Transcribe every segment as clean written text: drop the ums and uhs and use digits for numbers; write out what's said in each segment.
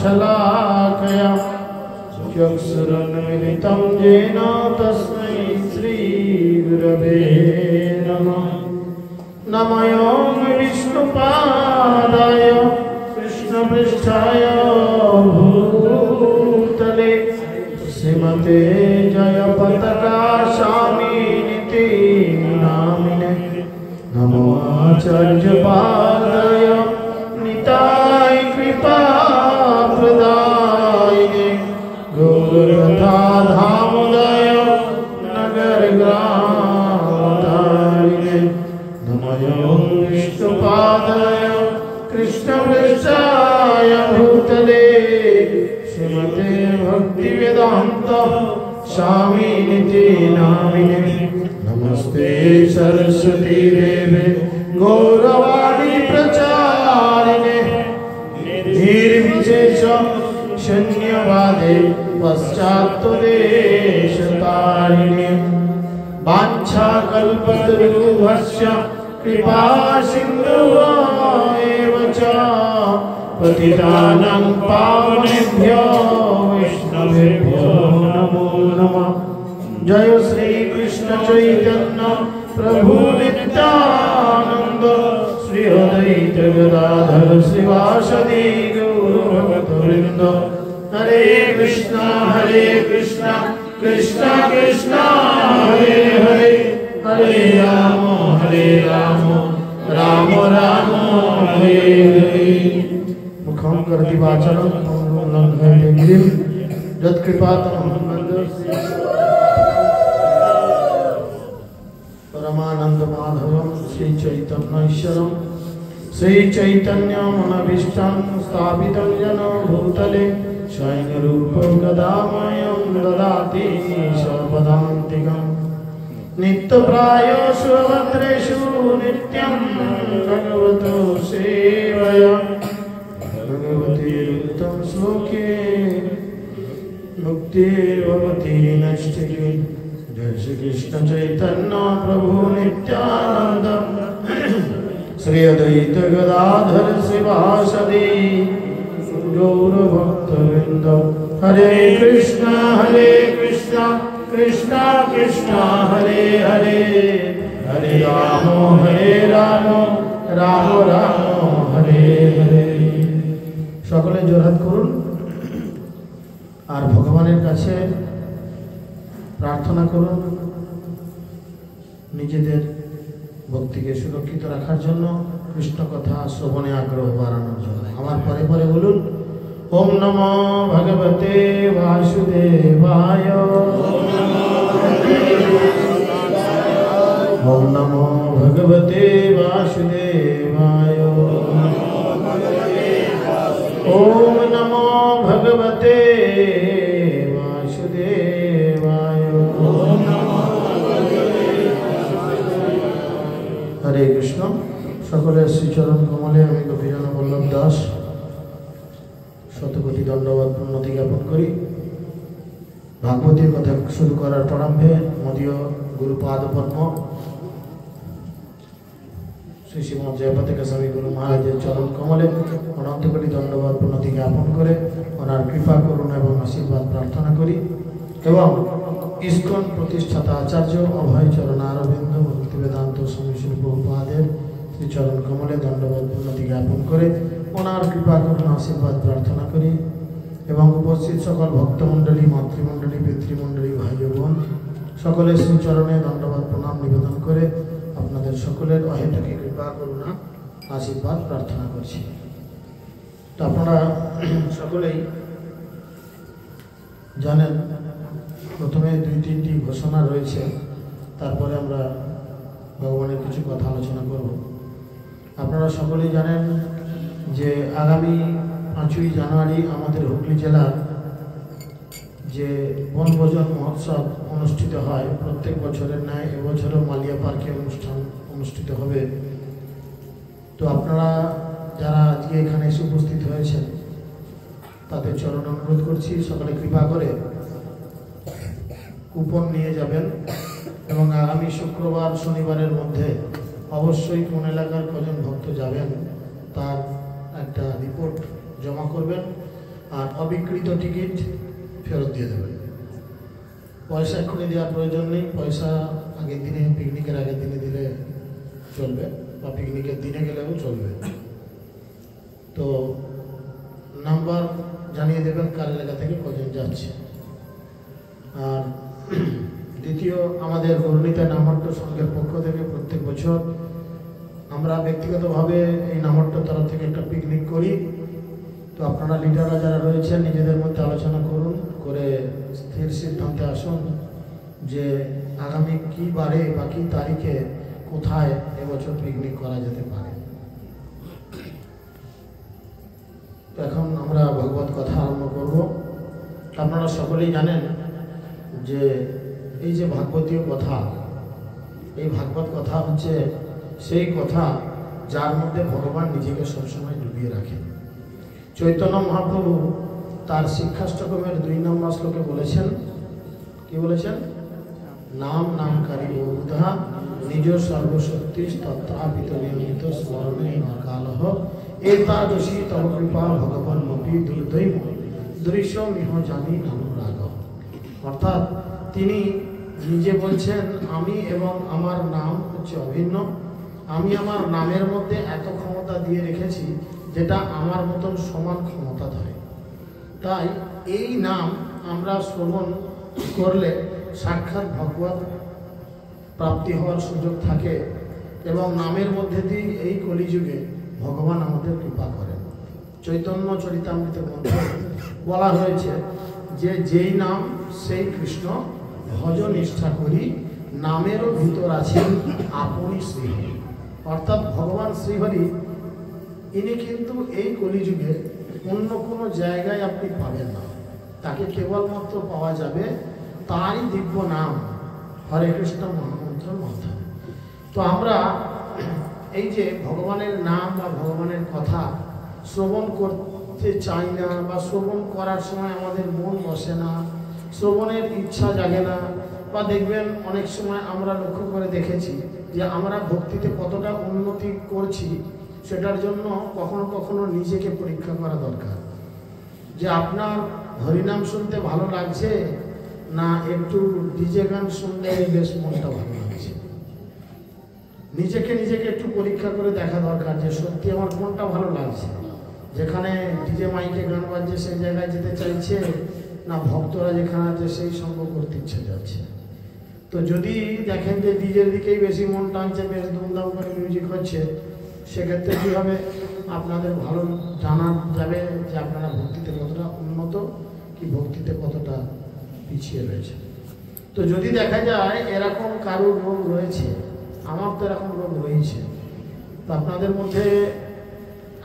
शलाकया चक्षुरुन्मिलितं येन तस्मै श्रीगुरवे नमः। नमो विष्णुपादाय कृष्णपृष्ठाय भूतले श्रीमते जयपताका स्वामिनिति नामिने। नमो आचार्यपादाय निताय कृपाप्रदायिने गौरकथा धामोदय नगरग्रामतारिणे। नमो विष्णुपादाय कृष्णपृष्ठाय भूतले श्रीमते भक्तिवेदान्त स्वामिनिति नामिने। नमस्ते सरस्वती देवे गौरवाणी प्रचारिणे निर्विशेष शून्यवादे पश्चात्तदेशतारिणे। वाञ्छाकल्पतरुभ्यश्च कृपा सिन्धुभ्येव च पतितानां पावनेभ्यो वैष्णवेभ्यो नमो नमः। जय श्री कृष्ण चैतन्य प्रभु नित्यानंद श्री अद्वैत गदाधर श्रीवासदि गौरभक्तवृंद। हरे कृष्णा कृष्णा कृष्णा हरे हरे, हरे राम राम राम हरे हरे। मुखं करोति वाचालं लङ्घयते गिरिं यत्कृपातमहं वन्दे परमानंद माधवं श्री चैतन्यैश्वरं। श्री चैतन्यमनभीष्टं स्थापितं येन भूतले स्वयं रूपं गदामयं ददाति स्वपदान्तिकं। नित्यप्रायेषु भद्रेषु नित्यं भगवतो सेवया भगवतीरुक्तं श्लोके मुक्तिर्भवति नैष्ठिकी। जय श्री कृष्ण चैतन्य प्रभु नित्यानंद श्री अद्वैत गदाधर श्रीवासदि गौरभक्तवृंद। हरे कृष्णा कृष्णा कृष्णा हरे हरे, हरे राम राम हरे हरे। सकले जोरहात करुन और भगवानेर काछे प्रार्थना करुन निजेदेर भक्तिके सुरक्षित राखार जन्य, कृष्ण कथा श्रवणे आग्रह बाड़ानोर जन्य। आमार परे परे बोलुन ओम नमो भगवते वासुदेवाय, ओम नमो भगवते वासुदेवाय, ओम नमो भगवते वासुदेवाय। हरे कृष्ण। सकलेर श्रीचरण कमले आमि गोपीजन बल्लभ दास शतकोटी दंडवत प्रणति ज्ञापन करी। भागवती कथा शुरू करार प्रारम्भे मदीय गुरुपाद पद्म श्री श्रीमद जयपताका गोस्वामी गुरु महाराजेर चरण कमले अनंत कोटी दंडवत प्रणति ज्ञापन करे ओनार कृपा करुणा एवं आशीर्वाद प्रार्थना करी एवं इस्कन प्रतिष्ठाता आचार्य अभय चरणारविंद भक्तिवेदांत स्वामी श्री प्रभुपादेर श्री चरण कमले दंडवत प्रणति ज्ञापन करे ओनार कृपा करुणा आशीर्वाद प्रार्थना करी एवं उपस्थित सकल भक्तमंडली मातृमंडली पितृमंडली भाई बोन सकलेर श्रीचरणे दंडवत प्रणाम निवेदन करे आपनादेर सकलेर अहेतुकी कृपा करुणा आशीर्वाद प्रार्थना करछि। तो आपनारा सकलेई जानेन प्रथमे दुई तीनटी घोषणा रयेछे, तारपरे आमरा भगवानेर किछु कथा आलोचना करब। आपनारा सकलेई जानेन जे आगामी 5ই জানুয়ারি আমাদের হুগলি জেলার যে বনভোজন মহোৎসব অনুষ্ঠিত হয় প্রত্যেক বছরের ন্যায় এবছরও মালিয়া পার্কে অনুষ্ঠিত হবে। তো আপনারা যারা আজকে এখানে এসে উপস্থিত হয়েছেন তাদের চরণ অনুরোধ করছি সকলে কৃপা করে কুপন নিয়ে যাবেন এবং আগামী শুক্রবার শনিবারের মধ্যে অবশ্যই কোন এলাকার কজন ভক্ত যাবেন তার একটা রিপোর্ট জমা করবেন আর অবিকৃত টিকিট ফেরত দিয়ে দেবেন। পয়সা এক্ষুনি দেওয়ার প্রয়োজন নেই, পয়সা আগের দিনে, পিকনিকের আগের দিনে দিলে চলবে, বা পিকনিকের দিনে গেলেও চলবে। তো নাম্বার জানিয়ে দেবেন কার এলাকা থেকে কজন যাচ্ছে। আর দ্বিতীয়, আমাদের গৌরনীতা নামহট্ট সংঘের পক্ষ থেকে প্রত্যেক বছর আমরা ব্যক্তিগতভাবে এই নামহট্ট তরফ থেকে একটা পিকনিক করি। তো আপনারা লিডাররা যারা রয়েছেন নিজেদের মধ্যে আলোচনা করুন, করে স্থির সিদ্ধান্তে আসুন যে আগামী কী বারে বা কী তারিখে কোথায় এবছর পিকনিক করা যেতে পারে। তো এখন আমরা ভগবত কথা আরম্ভ করব। আপনারা সকলেই জানেন যে এই যে ভাগবতীয় কথা, এই ভাগবত কথা হচ্ছে সেই কথা যার মধ্যে ভগবান নিজেকে সবসময় ডুবিয়ে রাখেন। চৈতন্য মহাপ্রভু তার শিক্ষাষ্টকমের 2 নম্বর শ্লোকে বলেছেন, কি বলেছেন? নাম নামকারী বহুধা নিজ সর্বশক্তি তত্রাপিত নিয়মিত স্মরণে অকালহ এতাদশী তব কৃপা ভগবান মপি দুর্দৈব দৃশ্য মিহ জানি অনুরাগ। অর্থাৎ তিনি নিজে বলছেন, আমি এবং আমার নাম হচ্ছে অভিন্ন। আমি আমার নামের মধ্যে এত ক্ষমতা দিয়ে রেখেছি যেটা আমার মতন সমান ক্ষমতা ধরে। তাই এই নাম আমরা শ্রবণ করলে সাক্ষাৎ ভগবত প্রাপ্তি হওয়ার সুযোগ থাকে, এবং নামের মধ্যে দিয়ে এই কলিযুগে ভগবান আমাদের কৃপা করেন। চৈতন্য চরিতামৃতের মধ্যে বলা হয়েছে যে যেই নাম সেই কৃষ্ণ, ভজ নিষ্ঠা করি নামেরও ভিতর আছেন আপনি শ্রীহরি। অর্থাৎ ভগবান শ্রীহরি ইনি কিন্তু এই কলিযুগে অন্য কোনো জায়গায় আপনি পাবেন না, তাকে কেবলমাত্র পাওয়া যাবে তারই দিব্য নাম হরে কৃষ্ণ মহামন্ত্রের মাধ্যমে। তো আমরা এই যে ভগবানের নাম বা ভগবানের কথা শ্রবণ করতে চাই না, বা শ্রবণ করার সময় আমাদের মন বসে না, শ্রবণের ইচ্ছা জাগে না, বা দেখবেন অনেক সময় আমরা লক্ষ্য করে দেখেছি যে আমরা ভক্তিতে কতটা উন্নতি করছি, সেটার জন্য কখনো কখনো নিজেকে পরীক্ষা করা দরকার যে আপনার হরিনাম শুনতে ভালো লাগছে না একটু ডিজে গান শুনলে বেশ মনটা ভালো লাগছে। নিজেকে একটু পরীক্ষা করে দেখা দরকার যে সত্যি আমার কোনটা ভালো লাগছে, যেখানে ডিজে মাইকে গান বাজছে সেই জায়গায় যেতে চাইছে, না ভক্তরা যেখানে আছে সেই সঙ্গ করতে ইচ্ছে যাচ্ছে। তো যদি দেখেন যে ডিজের দিকেই বেশি মন টানছে, বেশ ধুমধাম করে মিউজিক হচ্ছে, সেক্ষেত্রে কী হবে, আপনাদের ভালো জানা যাবে যে আপনারা ভক্তিতে কতটা উন্নত কি ভক্তিতে কতটা পিছিয়ে রয়েছে। তো যদি দেখা যায় এরকম কারোর রোগ রয়েছে, আমার তো এরকম রোগ রয়েছে, তো আপনাদের মধ্যে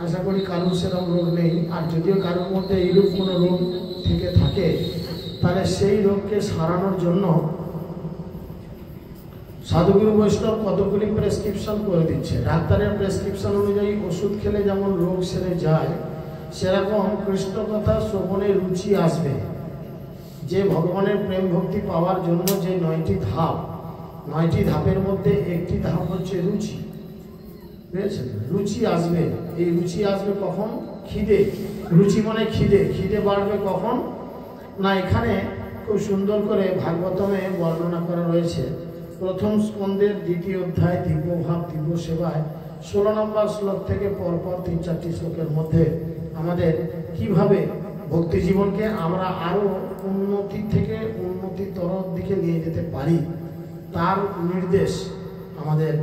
আশা করি কারোর সেরকম রোগ নেই। আর যদিও কারোর মধ্যে এইরূপ কোনো রোগ থেকে থাকে, তাহলে সেই রোগকে সারানোর জন্য সাধুগুরু বৈষ্ণব কতগুলি প্রেসক্রিপশন করে দিচ্ছে। ডাক্তারের প্রেসক্রিপশন অনুযায়ী ওষুধ খেলে যেমন রোগ সেরে যায়, সেরকম কৃষ্ণ কথা শ্রবণে রুচি আসবে। যে ভগবানের প্রেম ভক্তি পাওয়ার জন্য যে 9টি ধাপ, 9টি ধাপের মধ্যে একটি ধাপ হচ্ছে রুচি, বুঝেছেন? রুচি আসবে। এই রুচি আসবে কখন? খিদে। রুচি মানে খিদে। খিদে বাড়বে কখন না, এখানে খুব সুন্দর করে ভাগবতমে বর্ণনা করা রয়েছে। প্রথম স্কন্ধের 2য় অধ্যায় দিব্যভাব দিব্য সেবায় 16 নম্বর শ্লোক থেকে পরপর 3-4টি শ্লোকের মধ্যে আমাদের কিভাবে ভক্তি জীবনকে আমরা আরো উন্নতি থেকে উন্নতিতর দিকে নিয়ে যেতে পারি তার নির্দেশ আমাদের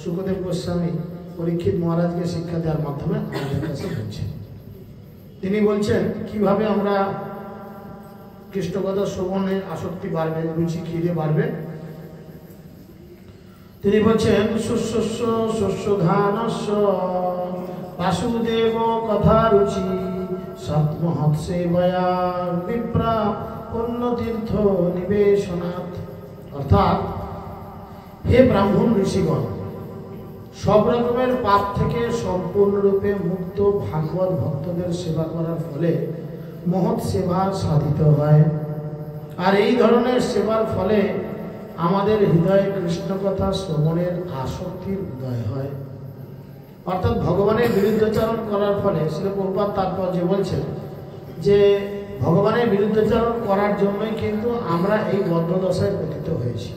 সুখদেব গোস্বামী পরীক্ষিত মহারাজকে শিক্ষা দেওয়ার মাধ্যমে আমাদের কাছে বলছেন। তিনি বলছেন কিভাবে আমরা কৃষ্ণকথা শ্রবণে আসক্তি বাড়বে, রুচি খিদে বাড়বে। তিনি বলছেন শস্য শস্য ধানস্য বাসুদেব কথা রুচি সৎমহৎ সেবয়া বিপ্রা পুণ্যতীর্থ নিবেশনাথ। অর্থাৎ হে ব্রাহ্মণ ঋষিগণ, সব রকমের পাপ থেকে সম্পূর্ণরূপে মুক্ত ভাগবত ভক্তদের সেবা করার ফলে মহৎ সেবা সাধিত হয়। আর এই ধরনের সেবার ফলে আমাদের হৃদয়ে কৃষ্ণ কথা শ্রবণের আসক্তির উদয় হয়। অর্থাৎ ভগবানের বিরুদ্ধাচরণ করার ফলে শ্রী প্রভুপাদ তাৎপর্য বলছেন যে ভগবানের বিরুদ্ধাচরণ করার জন্যই কিন্তু আমরা এই বদ্ধ দশায় পতিত হয়েছি।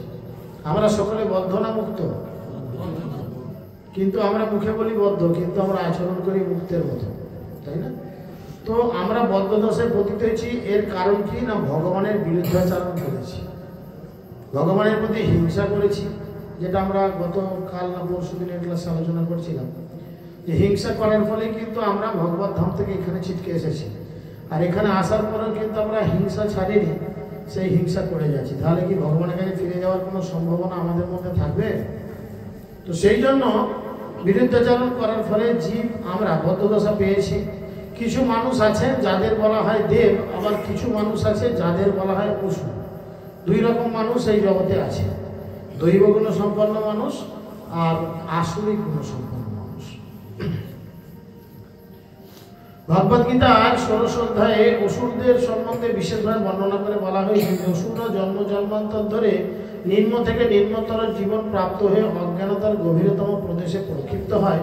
আমরা সকলে বদ্ধ না মুক্ত? কিন্তু আমরা মুখে বলি বদ্ধ, কিন্তু আমরা আচরণ করি মুক্তের মতো, তাই না? তো আমরা বদ্ধ দশায় পতিত হয়েছি। এর কারণ কি না, ভগবানের বিরুদ্ধাচরণ করেছি, ভগবানের প্রতি হিংসা করেছি, যেটা আমরা গতকাল না পরশু দিনের ক্লাসে আলোচনা করছিলাম যে হিংসা করার ফলে কিন্তু আমরা ভগবত ধাম থেকে এখানে ছিটকে এসেছি। আর এখানে আসার পরেও কিন্তু আমরা হিংসা ছাড়িনি, সেই হিংসা করে যাচ্ছি। তাহলে কি ভগবানের কাছে ফিরে যাওয়ার কোনো সম্ভাবনা আমাদের মধ্যে থাকবে? তো সেই জন্য বিরুদ্ধাচরণ করার ফলে জীব আমরা বদ্ধদশা পেয়েছি। কিছু মানুষ আছে যাদের বলা হয় দেব, আবার কিছু মানুষ আছে যাদের বলা হয় অসুর। দুই রকম মানুষ এই জগতে আছে, দৈব গুণ সম্পন্ন মানুষ আর আসরিক গুণ সম্পন্ন মানুষ। ভগবদ গীতার ১৬ অধ্যায়ে অসুরদের সম্বন্ধে বিশেষভাবে বর্ণনা করে বলা হয়েছে, অসুররা জন্ম জন্মান্তর ধরে নিম্ন থেকে নিম্নতর জীবন প্রাপ্ত হয়ে অজ্ঞানতার গভীরতম প্রদেশে প্রক্ষিপ্ত হয়।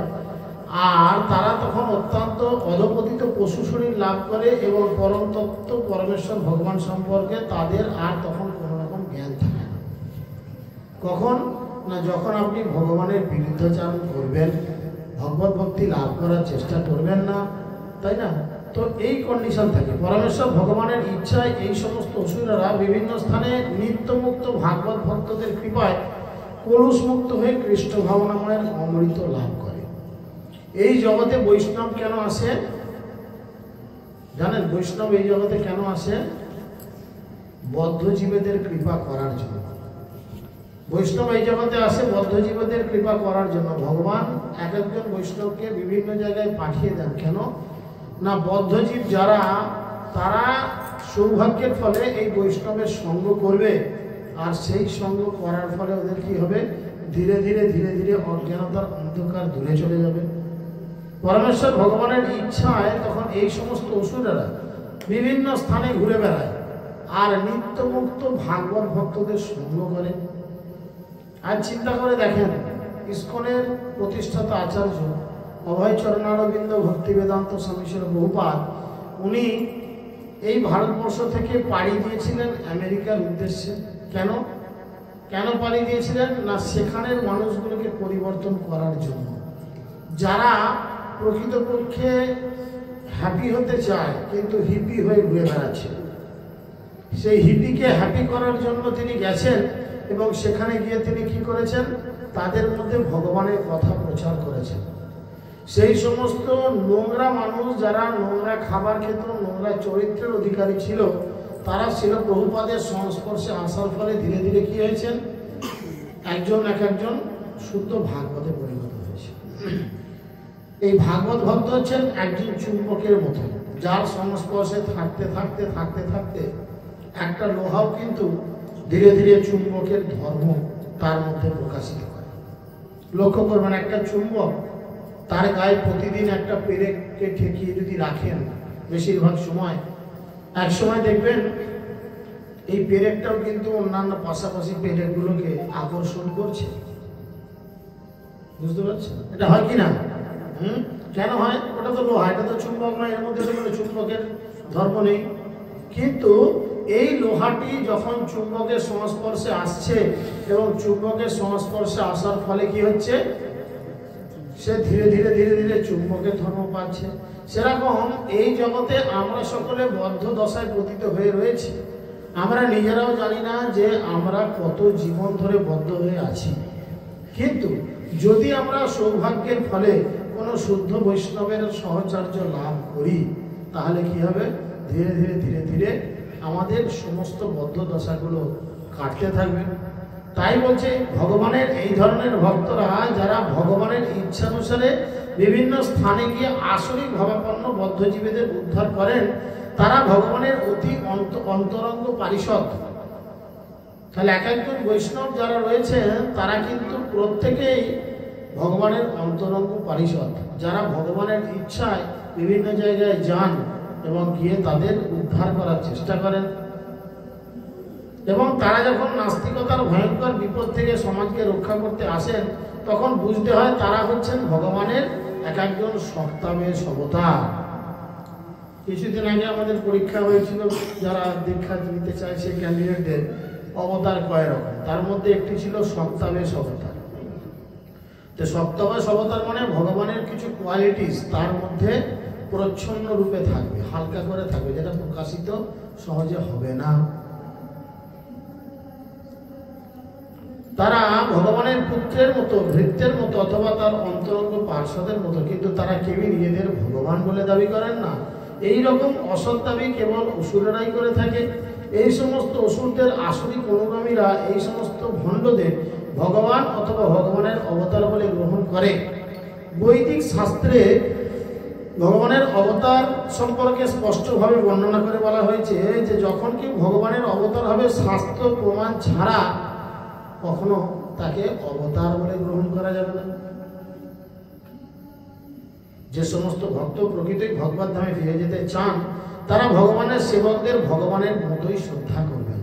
আর তারা তখন অত্যন্ত অধপতিত পশু শরীর লাভ করে এবং পরম তত্ত্ব পরমেশ্বর ভগবান সম্পর্কে তাদের আর তখন কোনো রকম জ্ঞান থাকে না। কখন না, যখন আপনি ভগবানের বিরুদ্ধাচরণ করবেন, ভগবত ভক্তি লাভ করার চেষ্টা করবেন না, তাই না? তো এই কন্ডিশন থাকে। পরমেশ্বর ভগবানের ইচ্ছায় এই সমস্ত অসুরেরা বিভিন্ন স্থানে নিত্যমুক্ত ভাগবত ভক্তদের কৃপায় কলুষ মুক্ত হয়ে কৃষ্ণ ভাবনাময়ের অমৃত লাভ করে। এই জগতে বৈষ্ণব কেন আসে জানেন? বৈষ্ণব এই জগতে কেন আসে? বদ্ধজীবেদের কৃপা করার জন্য। বৈষ্ণব এই জগতে আসে বদ্ধজীবেদের কৃপা করার জন্য। ভগবান এক একজন বৈষ্ণবকে বিভিন্ন জায়গায় পাঠিয়ে দেন। কেন না, বদ্ধজীব যারা, তারা সৌভাগ্যের ফলে এই বৈষ্ণবের সঙ্গ করবে, আর সেই সঙ্গ করার ফলে ওদের কি হবে, ধীরে ধীরে ধীরে ধীরে অজ্ঞানতার অন্ধকার দূরে চলে যাবে। পরমেশ্বর ভগবানের ইচ্ছায় তখন এই সমস্ত অসুরেরা বিভিন্ন স্থানে ঘুরে বেড়ায় আর নিত্যমুক্ত ভাগবত ভক্তদের সঙ্গ করে। আর চিন্তা করে দেখেন, ইস্কনের প্রতিষ্ঠাতা আচার্য অভয় চরণারবিন্দ ভক্তি বেদান্ত স্বামী শ্রী প্রভুপাদ, উনি এই ভারতবর্ষ থেকে পাড়ি দিয়েছিলেন আমেরিকার উদ্দেশ্যে। কেন কেন পাড়ি দিয়েছিলেন না, সেখানের মানুষগুলোকে পরিবর্তন করার জন্য। যারা প্রকৃতপক্ষে হ্যাপি হতে চায় কিন্তু হিপি হয়ে ঘুরে বেড়াচ্ছে, সেই হিপিকে হ্যাপি করার জন্য তিনি গেছেন এবং সেখানে গিয়ে তিনি কি করেছেন, তাদের মধ্যে ভগবানের কথা প্রচার করেছেন। সেই সমস্ত নোংরা মানুষ যারা নোংরা খাবার খেত, নোংরা চরিত্রের অধিকারী ছিল, তারা ছিল প্রভুপাদের সংস্পর্শে আসার ফলে ধীরে ধীরে কি হয়েছেন, একজন এক একজন শুদ্ধ ভাগবতে পরিণত হয়েছে। এই ভাগবত ভক্ত হচ্ছেন একজন চুম্বকের মতো, যার সংস্পর্শে থাকতে থাকতে থাকতে থাকতে একটা লোহাও কিন্তু ধীরে ধীরে চুম্বকের ধর্ম তার মধ্যে প্রকাশিত করে। লক্ষ্য করবেন, একটা চুম্বক তার গায়ে প্রতিদিন একটা পেরেককে ঠেকিয়ে যদি রাখেন, বেশিরভাগ সময়, এক সময় দেখবেন এই পেরেকটাও কিন্তু অন্যান্য পাশাপাশি পেরেকগুলোকে আকর্ষণ করছে। বুঝতে পারছেন এটা হয় কি না? কেন হয়? ওটা তো লোহা, এটা তো চুম্বক নয়, এর মধ্যে তো কোনো চুম্বকের ধর্ম নেই। কিন্তু এই লোহাটি যখন চুম্বকের সংস্পর্শে আসছে এবং চুম্বকের সংস্পর্শে আসার ফলে কি হচ্ছে, সে ধীরে ধীরে ধীরে ধীরে চুম্বকের ধর্ম পাচ্ছে। সেরকম এই জগতে আমরা সকলে বদ্ধ দশায় পতিত হয়ে রয়েছি। আমরা নিজেরাও জানি না যে আমরা কত জীবন ধরে বদ্ধ হয়ে আছি। কিন্তু যদি আমরা সৌভাগ্যের ফলে কোনো শুদ্ধ বৈষ্ণবের সহচর্য লাভ করি, তাহলে কি হবে, ধীরে ধীরে ধীরে ধীরে আমাদের সমস্ত বদ্ধ দশাগুলো কাটতে থাকবে। তাই বলছে ভগবানের এই ধরনের ভক্তরা, যারা ভগবানের ইচ্ছানুসারে বিভিন্ন স্থানে গিয়ে আসরিক ভাবাপন্ন বদ্ধজীবীদের উদ্ধার করেন, তারা ভগবানের অতি অন্তরঙ্গ পারিষদ। তাহলে এক একজন বৈষ্ণব যারা রয়েছেন তারা কিন্তু প্রত্যেকেই ভগবানের অন্তরঙ্গ পারিষদ, যারা ভগবানের ইচ্ছায় বিভিন্ন জায়গায় যান এবং গিয়ে তাদের উদ্ধার করার চেষ্টা করেন। এবং তারা যখন নাস্তিকতার ভয়ঙ্কর বিপদ থেকে সমাজকে রক্ষা করতে আসেন, তখন বুঝতে হয় তারা হচ্ছেন ভগবানের এক একজন সত্তাময় অবতার। কিছুদিন আগে আমাদের পরীক্ষা হয়েছিল, যারা দীক্ষা নিতে চায় সেই ক্যান্ডিডেটদের অবতার কয় রকম, তার মধ্যে একটি ছিল সপ্তাবেশ অবতার। তো সপ্তাবেশ অবতার মানে ভগবানের কিছু কোয়ালিটিস তার মধ্যে প্রচ্ছন্ন রূপে থাকবে, হালকা করে থাকবে, যেটা প্রকাশিত সহজে হবে না। তারা ভগবানের পুত্রের মতো, ভৃত্যের মতো অথবা তার অন্তরঙ্গ পার্শ্বদের মতো, কিন্তু তারা কেউই নিজেদের ভগবান বলে দাবি করেন না। এই রকম অসৎ দাবি কেবল অসুরেরাই করে থাকে। এই সমস্ত অসুরদের আসরিক অনুগামীরা এই সমস্ত ভণ্ডদের ভগবান অথবা ভগবানের অবতার বলে গ্রহণ করে। বৈদিক শাস্ত্রে ভগবানের অবতার সম্পর্কে স্পষ্টভাবে বর্ণনা করে বলা হয়েছে যে যখন কেউ ভগবানের অবতার হবে, শাস্ত্র প্রমাণ ছাড়া কখনো তাকে অবতার বলে গ্রহণ করা যাবে না। যে সমস্ত ভক্ত প্রকৃতই ভগবত ধামে ফিরে যেতে চান, তারা ভগবানের সেবকদের ভগবানের মতোই শ্রদ্ধা করবেন।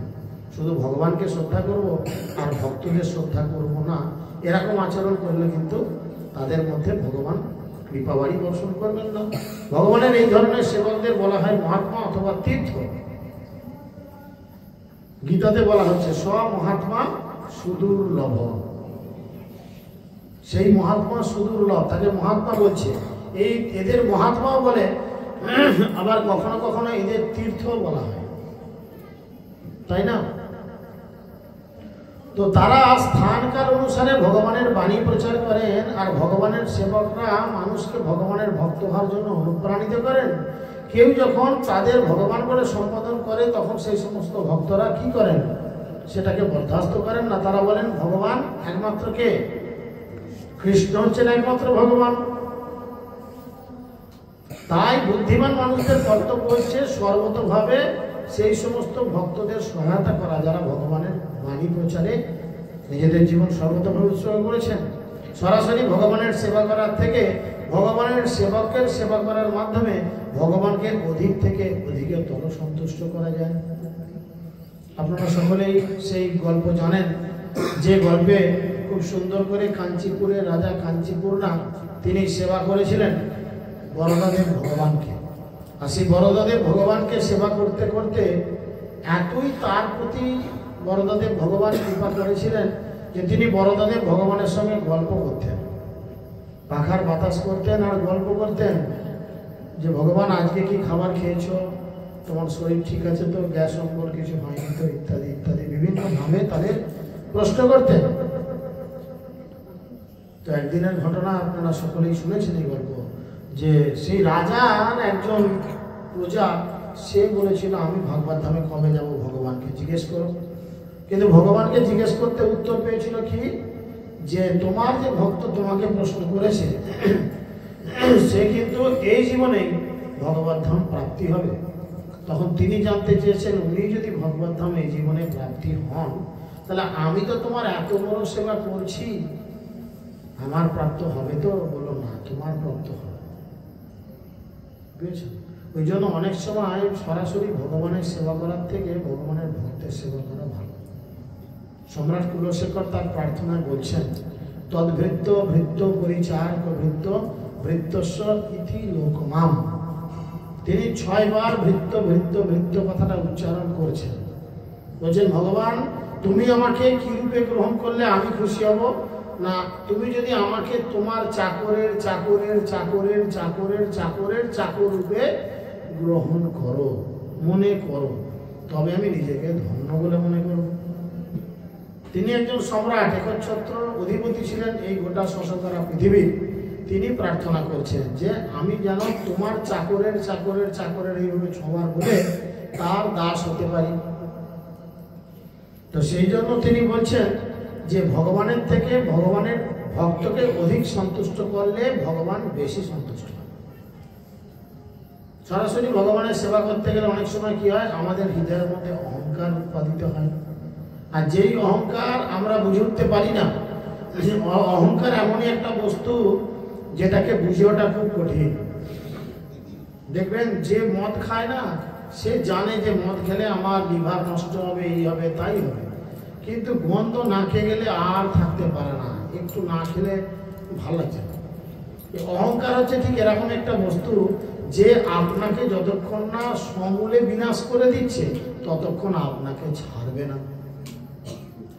শুধু ভগবানকে শ্রদ্ধা করব আর ভক্তদের শ্রদ্ধা করব না, এরকম আচরণ করলে কিন্তু তাদের মধ্যে ভগবান কৃপাবাড়ি বর্ষণ করবেন না। ভগবানের এই ধরনের সেবকদের বলা হয় মহাত্মা অথবা তীর্থ। গীতাতে বলা হচ্ছে স্ব মহাত্মা সুদুর্লভ। সেই মহাত্মা সুদুর্লভ, তাকে মহাত্মা বলছে। এই এদের মহাত্মাও বলে, আবার কখনো কখনো এদের তীর্থ বলা হয়, তাই না? তো তারা স্থানকাল অনুসারে ভগবানের বাণী প্রচার করেন, আর ভগবানের সেবকরা মানুষকে ভগবানের ভক্ত হওয়ার জন্য অনুপ্রাণিত করেন। কেউ যখন তাদের ভগবান বলে সম্বোধন করে, তখন সেই সমস্ত ভক্তরা কি করেন? সেটাকে বরদাস্ত করেন না। তারা বলেন ভগবান একমাত্র কে? কৃষ্ণ হচ্ছেন একমাত্র ভগবান। তাই বুদ্ধিমান মানুষদের কর্তব্য হচ্ছে সর্বতভাবে সেই সমস্ত ভক্তদের সহায়তা করা, যারা ভগবানের বাণী প্রচারে নিজেদের জীবন সর্বতভাবে উৎসর্গ করেছেন। সরাসরি ভগবানের সেবা করার থেকে ভগবানের সেবকের সেবা করার মাধ্যমে ভগবানকে অধিক থেকে অধিকতর সন্তুষ্ট করা যায়। আপনারা সকলেই সেই গল্প জানেন, যে গল্পে খুব সুন্দর করে কাঞ্চিপুরের রাজা কাঞ্চিপুরনা তিনি সেবা করেছিলেন বরদাদেব ভগবানকে। আর সেই বরদাদেব ভগবানকে সেবা করতে করতে এতই তার প্রতি বরদাদেব ভগবান কৃপা করেছিলেন যে তিনি বরদাদেব ভগবানের সঙ্গে গল্প করতেন, পাখার বাতাস করতেন আর গল্প করতেন যে ভগবান আজকে কি খাবার খেয়েছো, তোমার শরীর ঠিক আছে তো, গ্যাস অম্বল কিছু হয়নি তো, ইত্যাদি ইত্যাদি বিভিন্ন ভাবে তাদের প্রশ্ন করতেন। তো একদিনের ঘটনা আপনারা সকলেই শুনেছেন এই গল্প, যে সেই রাজার একজন প্রজা, সে বলেছিল আমি ভাগবত ধামে কবে যাব, ভগবানকে জিজ্ঞেস করো। কিন্তু ভগবানকে জিজ্ঞেস করতে উত্তর পেয়েছিল কি, যে তোমার যে ভক্ত তোমাকে প্রশ্ন করেছে সে কিন্তু এই জীবনেই ভগবত ধাম প্রাপ্তি হবে। তখন তিনি জানতে চেয়েছেন, উনি যদি ভগবত ধাম এই জীবনে প্রাপ্তি হন, তাহলে আমি তো তোমার এত বড় সেবা করছি, আমার প্রাপ্ত হবে তো? বলো না, তোমার প্রাপ্ত হবে। বুঝেছেন? ওই জন্য অনেক সময় সরাসরি ভগবানের সেবা করার থেকে ভগবানের ভক্তের সেবা করা ভালো। সম্রাট কুলশেখর তার প্রার্থনায় বলছেন, তদ্ভৃত্য ভৃত্য পরিচারক ভৃত্য ভৃত্যস্ব ইতি লোকমাম। তিনি 6 বার ভৃত্য ভৃত্য ভৃত্য কথাটা উচ্চারণ করছেন। বলছেন ভগবান তুমি আমাকে কি রূপে গ্রহণ করলে আমি খুশি হব না, তুমি যদি আমাকে তোমার চাকরের চাকরের চাকরের চাকরের চাকরের চাকর রূপে গ্রহণ করো, মনে করো, তবে আমি নিজেকে ধন্য বলে মনে করব। তিনি একজন সম্রাট, একচ্ছত্র অধিপতি ছিলেন এই গোটা শতকরা পৃথিবীর। তিনি প্রার্থনা করছেন যে আমি যেন তোমার চাকরের চাকরের চাকরের এইভাবে সবার বলে তার দাস হতে পারি। তো সেই জন্য তিনি বলছেন যে ভগবানের থেকে ভগবানের ভক্তকে অধিক সন্তুষ্ট করলে ভগবান বেশি সন্তুষ্ট হয়। সরাসরি ভগবানের সেবা করতে গেলে অনেক সময় কি হয়, আমাদের হৃদয়ের মধ্যে অহংকার উৎপাদিত হয়। আর যেই অহংকার আমরা বুঝে উঠতে পারি না, অহংকার এমনই একটা বস্তু যেটাকে বুঝে ওঠা খুব কঠিন। দেখবেন যে মদ খায় না, সে জানে যে মদ খেলে আমার লিভার নষ্ট হবে, এই হবে তাই হবে, কিন্তু গন্ধ না খেয়ে গেলে আর থাকতে পারে না, একটু না খেলে ভালো লাগছে না। অহংকার হচ্ছে ঠিক এরকম একটা বস্তু যে আপনাকে যতক্ষণ না সমূলে বিনাশ করে দিচ্ছে ততক্ষণ আপনাকে ছাড়বে না।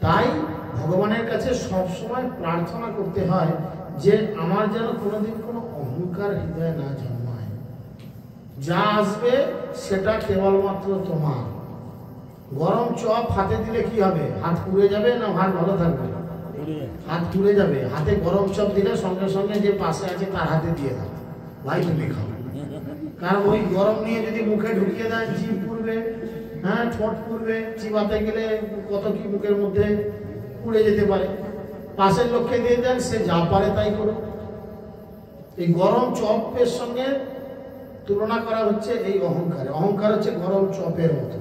তাই ভগবানের কাছে সবসময় প্রার্থনা করতে হয় যে আমার যেন কোনোদিন কোনো অহংকার হৃদয়ে না জন্মায়। যা আসবে সেটা কেবলমাত্র তোমার। গরম চপ হাতে দিলে কি হবে? হাত পুড়ে যাবে না হাত ভালো থাকবে? হাত পুড়ে যাবে। হাতে গরম চপ দিলে সঙ্গে সঙ্গে যে পাশে আছে তার হাতে দিয়ে দাও, ভাই তুমি খাও। কারণ ওই গরম নিয়ে যদি মুখে ঢুকিয়ে দেয় জিভ পুড়বে, হ্যাঁ ঠোঁট পুড়বে, চিবাতে গেলে কত কি মুখের মধ্যে পুড়ে যেতে পারে। পাশের লোককে দিয়ে দেন, সে যা পারে তাই করুক। এই গরম চপের সঙ্গে তুলনা করা হচ্ছে এই অহংকারে। অহংকার হচ্ছে গরম চপের মতো।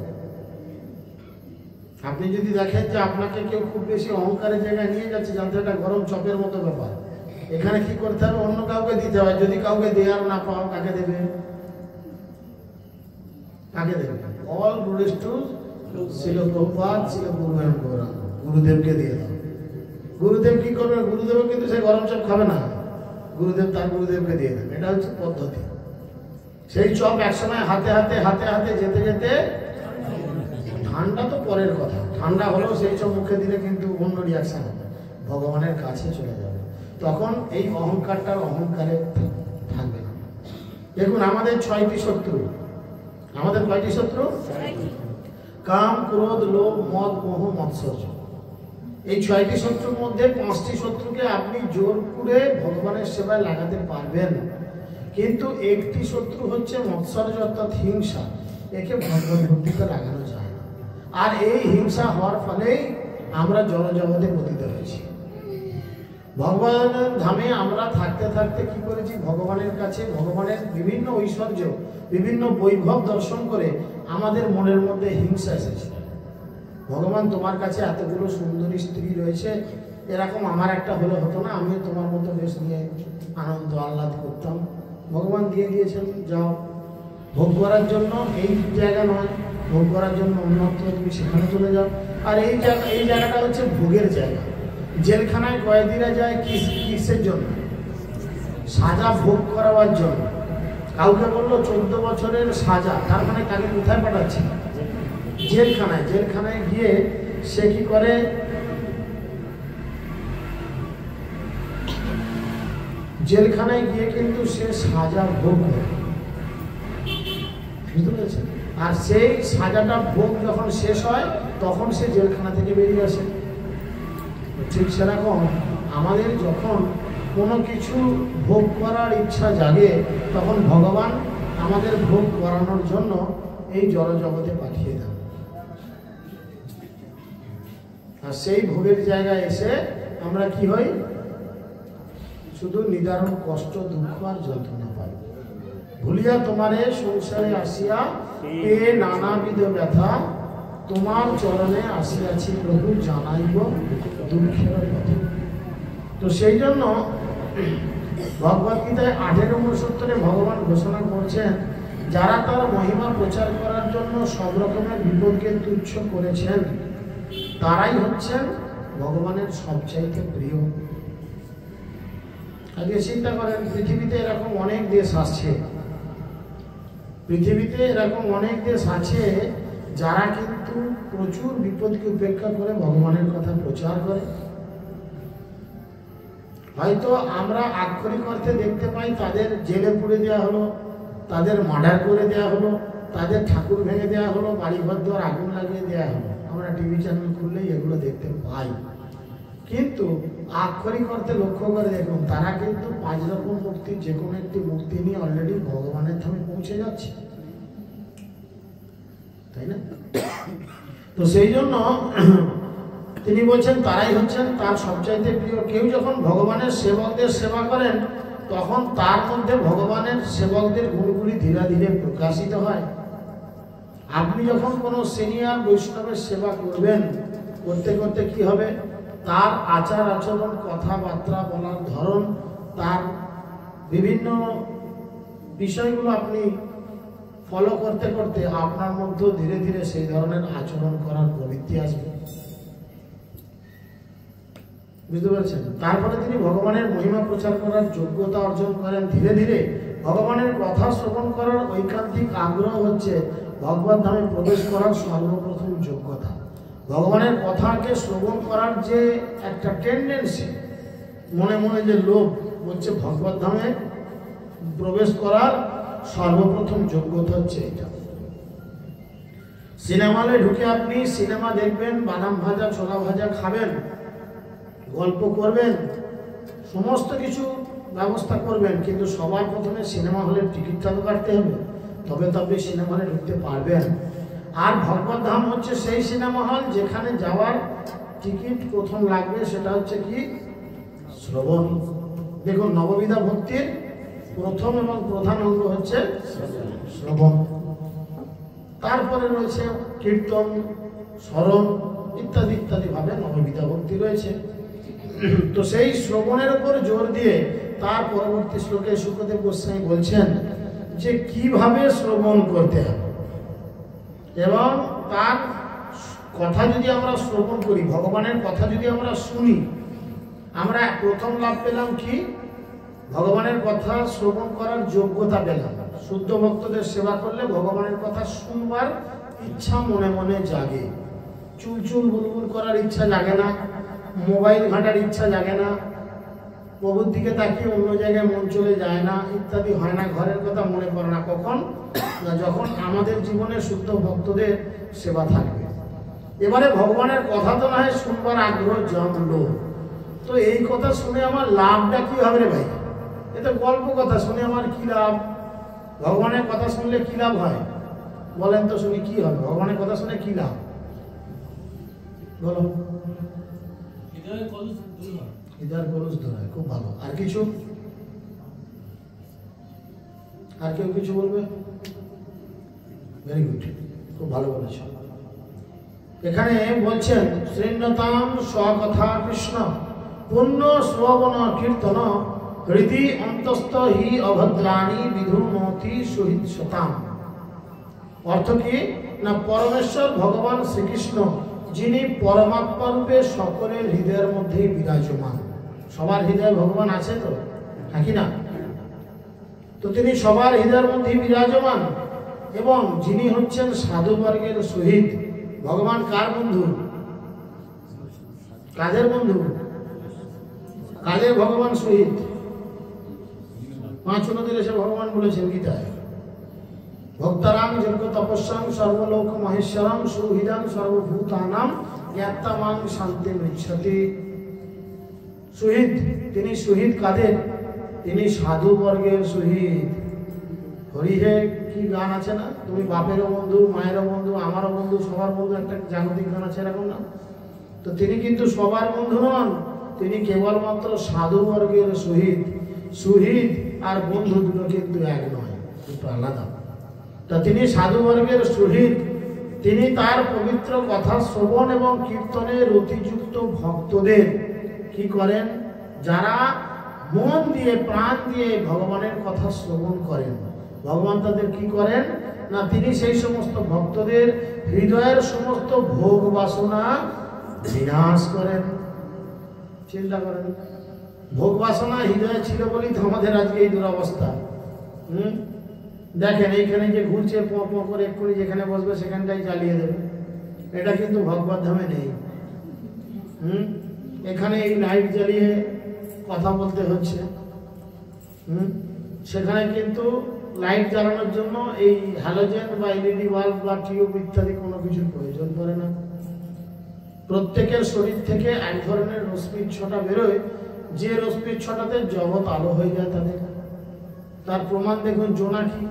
আপনি যদি দেখেন যে আপনাকে কেউ খুব বেশি অহংকারের জায়গায় নিয়ে যাচ্ছে, জানতে এটা গরম চপের মতো ব্যাপার। এখানে কি করতে হবে? অন্য কাউকে দিতে হয়। যদি কাউকে দেওয়ার না পাও, কাকে দেবে? কাকে দেবে? অল রুলেস টু শিল প্রভুপাদ, শিল গুরুদেব গৌরাঙ্গ, গুরুদেবকে দিয়ে দাও। গুরুদেব কি করবে? গুরুদেব কিন্তু সে গরম চপ খাবে না, গুরুদেব তার গুরুদেবকে দিয়ে দেবে। এটা হচ্ছে পদ্ধতি। সেই চপ একসময় হাতে হাতে হাতে হাতে যেতে যেতে, ঠান্ডা তো পরের কথা, ঠান্ডা হলেও সেই সব মুখে দিলে কিন্তু অন্য রিয়াকশন হবে, ভগবানের কাছে চলে যাবে। তখন এই অহংকারটার অহংকারে থাকবে না। দেখুন আমাদের 6টি শত্রু। আমাদের কয়টি শত্রু? কাম, ক্রোধ, লোভ, মদ, মোহ, মৎসর্য। এই 6টি শত্রুর মধ্যে 5টি শত্রুকে আপনি জোর করে ভগবানের সেবায় লাগাতে পারবেন, কিন্তু একটি শত্রু হচ্ছে মৎসর্য অর্থাৎ হিংসা। একে ভগবত ভক্তিতে লাগানো যায় না। আর এই হিংসা হওয়ার ফলেই আমরা জড়জগতে পতিত হয়েছি। ভগবানের ধামে আমরা থাকতে থাকতে কি করেছি? ভগবানের কাছে ভগবানের বিভিন্ন ঐশ্বর্য, বিভিন্ন বৈভব দর্শন করে আমাদের মনের মধ্যে হিংসা এসেছে। ভগবান তোমার কাছে এতগুলো সুন্দরী স্ত্রী রয়েছে, এরকম আমার একটা হলে হতো না? আমিও তোমার মতো বেশ নিয়ে আনন্দ আহ্লাদ করতাম। ভগবান দিয়ে দিয়েছেন, যাও। ভোগ করার জন্য এই জায়গা নয়, ভোগ করার জন্য অন্যত্র তুমি সেখানে চলে যাও। আর এই জায়গাটা হচ্ছে ভোগের জায়গা। জেলখানায় কয়েদিরা যায় কিসের জন্য? সাজা ভোগ করাবার জন্য। কাউকে বললো 14 বছরের সাজা, তার মানে তাকে কোথায় পাঠাচ্ছে? জেলখানায়। জেলখানায় গিয়ে সে কি করে? জেলখানায় গিয়ে কিন্তু সে সাজা ভোগ করে, বুঝতে পেরেছেন? আর সেই সাজাটা ভোগ যখন শেষ হয় তখন সে জেলখানা থেকে বেরিয়ে আসে। ঠিক সেরকম আমাদের যখন কোনো কিছু ভোগ করার ইচ্ছা জাগে তখন ভগবান আমাদের ভোগ করানোর জন্য এই জড়জগতে পাঠিয়ে দেন। আর সেই ভোগের জায়গায় এসে আমরা কি হই? শুধু নিদারুণ কষ্ট, দুঃখ আর যন্ত্রণা পাই। ভুলিয়া তোমারে সংসারে আসিয়া পেয়ে নানাবিধ ব্যথা, তোমার চরণে আসিয়াছি প্রভু, জানাইব দুঃখের কথা। তো সেই জন্য ভগবদ্গীতায় 18-69 ভগবান ঘোষণা করছেন, যারা তার মহিমা প্রচার করার জন্য সব রকমের বিপদকে তুচ্ছ করেছেন তারাই হচ্ছেন ভগবানের সবচাইতে প্রিয়। আগে চিন্তা করেন, পৃথিবীতে এরকম অনেক দেশ আছে, পৃথিবীতে এরকম অনেক দেশ আছে যারা কিন্তু প্রচুর বিপদকে উপেক্ষা করে ভগবানের কথা প্রচার করে। হয়তো আমরা আক্ষরিক অর্থে দেখতে পাই তাদের জেলে পুড়ে দেওয়া হলো, তাদের মার্ডার করে দেওয়া হলো, তাদের ঠাকুর ভেঙে দেওয়া হলো, বাড়িঘর দুয়ার আগুন লাগিয়ে দেওয়া হলো। আমরা টিভি চ্যানেল খুললেই এগুলো দেখতে পাই। কিন্তু আক্ষরিক অর্থে লক্ষ্য করে দেখুন, তারা কিন্তু 5 রকম মুক্তির যে কোনো একটি মুক্তি নিয়ে অলরেডি ভগবানের ধামে পৌঁছে যাচ্ছে, তাই না? তো সেই জন্য তিনি বলছেন তারাই হচ্ছেন তার সবচাইতে প্রিয়। কেউ যখন ভগবানের সেবকদের সেবা করেন তখন তার মধ্যে ভগবানের সেবকদের গুণগুলি ধীরে ধীরে প্রকাশিত হয়। আপনি যখন কোনো সিনিয়র বৈষ্ণবের সেবা করবেন, করতে করতে কি হবে? তার আচার আচরণ, কথাবার্তা বলার ধরন, তার বিভিন্ন বিষয়গুলো আপনি ফলো করতে করতে আপনার মধ্যে ধীরে ধীরে সেই ধরনের আচরণ করার প্রবৃত্তি আসবে, বুঝতে পারছেন? তারপরে তিনি ভগবানের মহিমা প্রচার করার যোগ্যতা অর্জন করেন। ধীরে ধীরে ভগবানের কথা শ্রবণ করার ঐকান্তিক আগ্রহ হচ্ছে ভগবত ধামে প্রবেশ করার সর্বপ্রথম যোগ্যতা। ভগবানের কথাকে শ্রবণ করার যে একটা টেন্ডেন্সি, মনে মনে যে লোভ, হচ্ছে ভগবত ধামে প্রবেশ করার সর্বপ্রথম যোগ্যতা হচ্ছে এটা। সিনেমা হলে ঢুকে আপনি সিনেমা দেখবেন, বাদাম ভাজা ছোলা ভাজা খাবেন, গল্প করবেন, সমস্ত কিছু ব্যবস্থা করবেন, কিন্তু সবার প্রথমে সিনেমা হলের টিকিটটা তো কাটতে হবে, তবে তো আপনি সিনেমা হলে ঢুকতে পারবেন। আর ভগবত ধাম হচ্ছে সেই সিনেমা হল যেখানে যাওয়ার টিকিট প্রথম লাগবে, সেটা হচ্ছে কি? শ্রবণ। দেখুন, নববিধা ভক্তির প্রথম এবং প্রধান অঙ্গ হচ্ছে শ্রবণ, তারপরে রয়েছে কীর্তন, স্মরণ ইত্যাদি ইত্যাদি ভাবে নববিধা ভক্তি রয়েছে। তো সেই শ্রবণের উপর জোর দিয়ে তার পরবর্তী শ্লোকে শুকদেব গোস্বামী বলছেন যে কিভাবে শ্রবণ করতে হবে, এবং তার কথা যদি আমরা শ্রবণ করি, ভগবানের কথা যদি আমরা শুনি, আমরা প্রথম লাভ পেলাম কি? ভগবানের কথা শ্রবণ করার যোগ্যতা পেলাম। শুদ্ধ ভক্তদের সেবা করলে ভগবানের কথা শুনবার ইচ্ছা মনে মনে জাগে, চুলচুল বুলবুল করার ইচ্ছা জাগে না, মোবাইল ঘাঁটার ইচ্ছা জাগে না, প্রভুর দিকে তাকিয়ে অন্য জায়গায় মন চলে যায় না, ইত্যাদি হয় না, ঘরের কথা মনে পড়ে না। কখন? না, যখন আমাদের জীবনে শুদ্ধ ভক্তদের সেবা থাকবে। এবারে ভগবানের কথা তো না হয় শুনবার আগ্রহ জন্মলো, তো এই কথা শুনে আমার লাভটা কি হবে রে ভাই? এটা গল্প কথা শুনে আমার কি লাভ? ভগবানের কথা শুনলে কি লাভ হয় বলেন তো শুনি? কি হবে ভগবানের কথা শুনে? কি লাভ বলো? হৃদয়ের কলুষ দূর হয়, খুব ভালো। আর কিছু? আর কেউ কিছু বলবে? ভেরি গুড, খুব ভালো বলেছ। এখানে বলছেন শ্রীন্নতাম স্বকথা কৃষ্ণ পুণ্য শ্রবণ কীর্তন হৃদি অন্তস্থ হি অভদ্রাণী বিধুনতি সহিত শতাম। অর্থ কি? না, পরমেশ্বর ভগবান শ্রীকৃষ্ণ যিনি পরমাত্মা রূপে সকলের হৃদয়ের মধ্যেই বিরাজমান। সবার হৃদয়ে ভগবান আছে তো, হ্যাঁ কি না? তো তিনি সবার হৃদয়ের মধ্যেই বিরাজমান, এবং যিনি হচ্ছেন সাধুবর্গের সহিত। ভগবান কার বন্ধু? কাদের বন্ধু? কাদের ভগবান সহিত? 5 নদীর এসে ভগবান বলেছেন গীতায়, ভক্তারাম যজ্ঞ তপস্যাং সর্বলোক মহেশ্বরম সুহৃদাং সর্বভূতানাম জ্ঞাত্তামাং শান্তি মৃচ্ছতি। সুহিত, তিনি সুহিত কাদের? তিনি সাধু বর্গের সুহিত। হরিহে কি গান আছে না? তুমি বাপেরও বন্ধু, মায়েরও বন্ধু, আমারও বন্ধু, সবার বন্ধু, একটা জাগতিক গান আছে এরকম না? তো তিনি কিন্তু সবার বন্ধু নন, তিনি কেবলমাত্র সাধু বর্গের সহিত। সুহিত আর বন্ধু দুটো কিন্তু এক নয়, দুটো আলাদা। তা তিনি সাধু বর্গের সহিত, তিনি তার পবিত্র কথা শ্রবণ এবং কীর্তনে রতিযুক্ত ভক্তদের কি করেন? যারা মন দিয়ে প্রাণ দিয়ে ভগবানের কথা শ্রবণ করেন, ভগবান তাদের কি করেন? না, তিনি সেই সমস্ত ভক্তদের হৃদয়ের সমস্ত ভোগ বাসনা বিনাশ করেন। চিন্তা করেন, ভোগ বাসনা হৃদয়ে ছিল বলেই তো আমাদের আজকে এই দুরবস্থা। দেখেন এইখানে যে ঘুরছে পো পো করে, এক্ষুনি যেখানে বসবে সেখানটাই জ্বালিয়ে দেবে, এটা কিন্তু ভগবত ধামে নেই। এখানে এই লাইট জ্বালিয়ে কথা বলতে হচ্ছে, সেখানে কিন্তু লাইট জ্বালানোর জন্য এই হ্যালোজেন বা এলইডি বাল্ব বা টিউব ইত্যাদি কোনো কিছুর প্রয়োজন পড়ে না। প্রত্যেকের শরীর থেকে এক ধরনের রশ্মির ছটা বেরোয়, যে রশ্মির ছটাতে জগৎ আলো হয়ে যায় তাদের। তার প্রমাণ দেখুন, জোনাকি,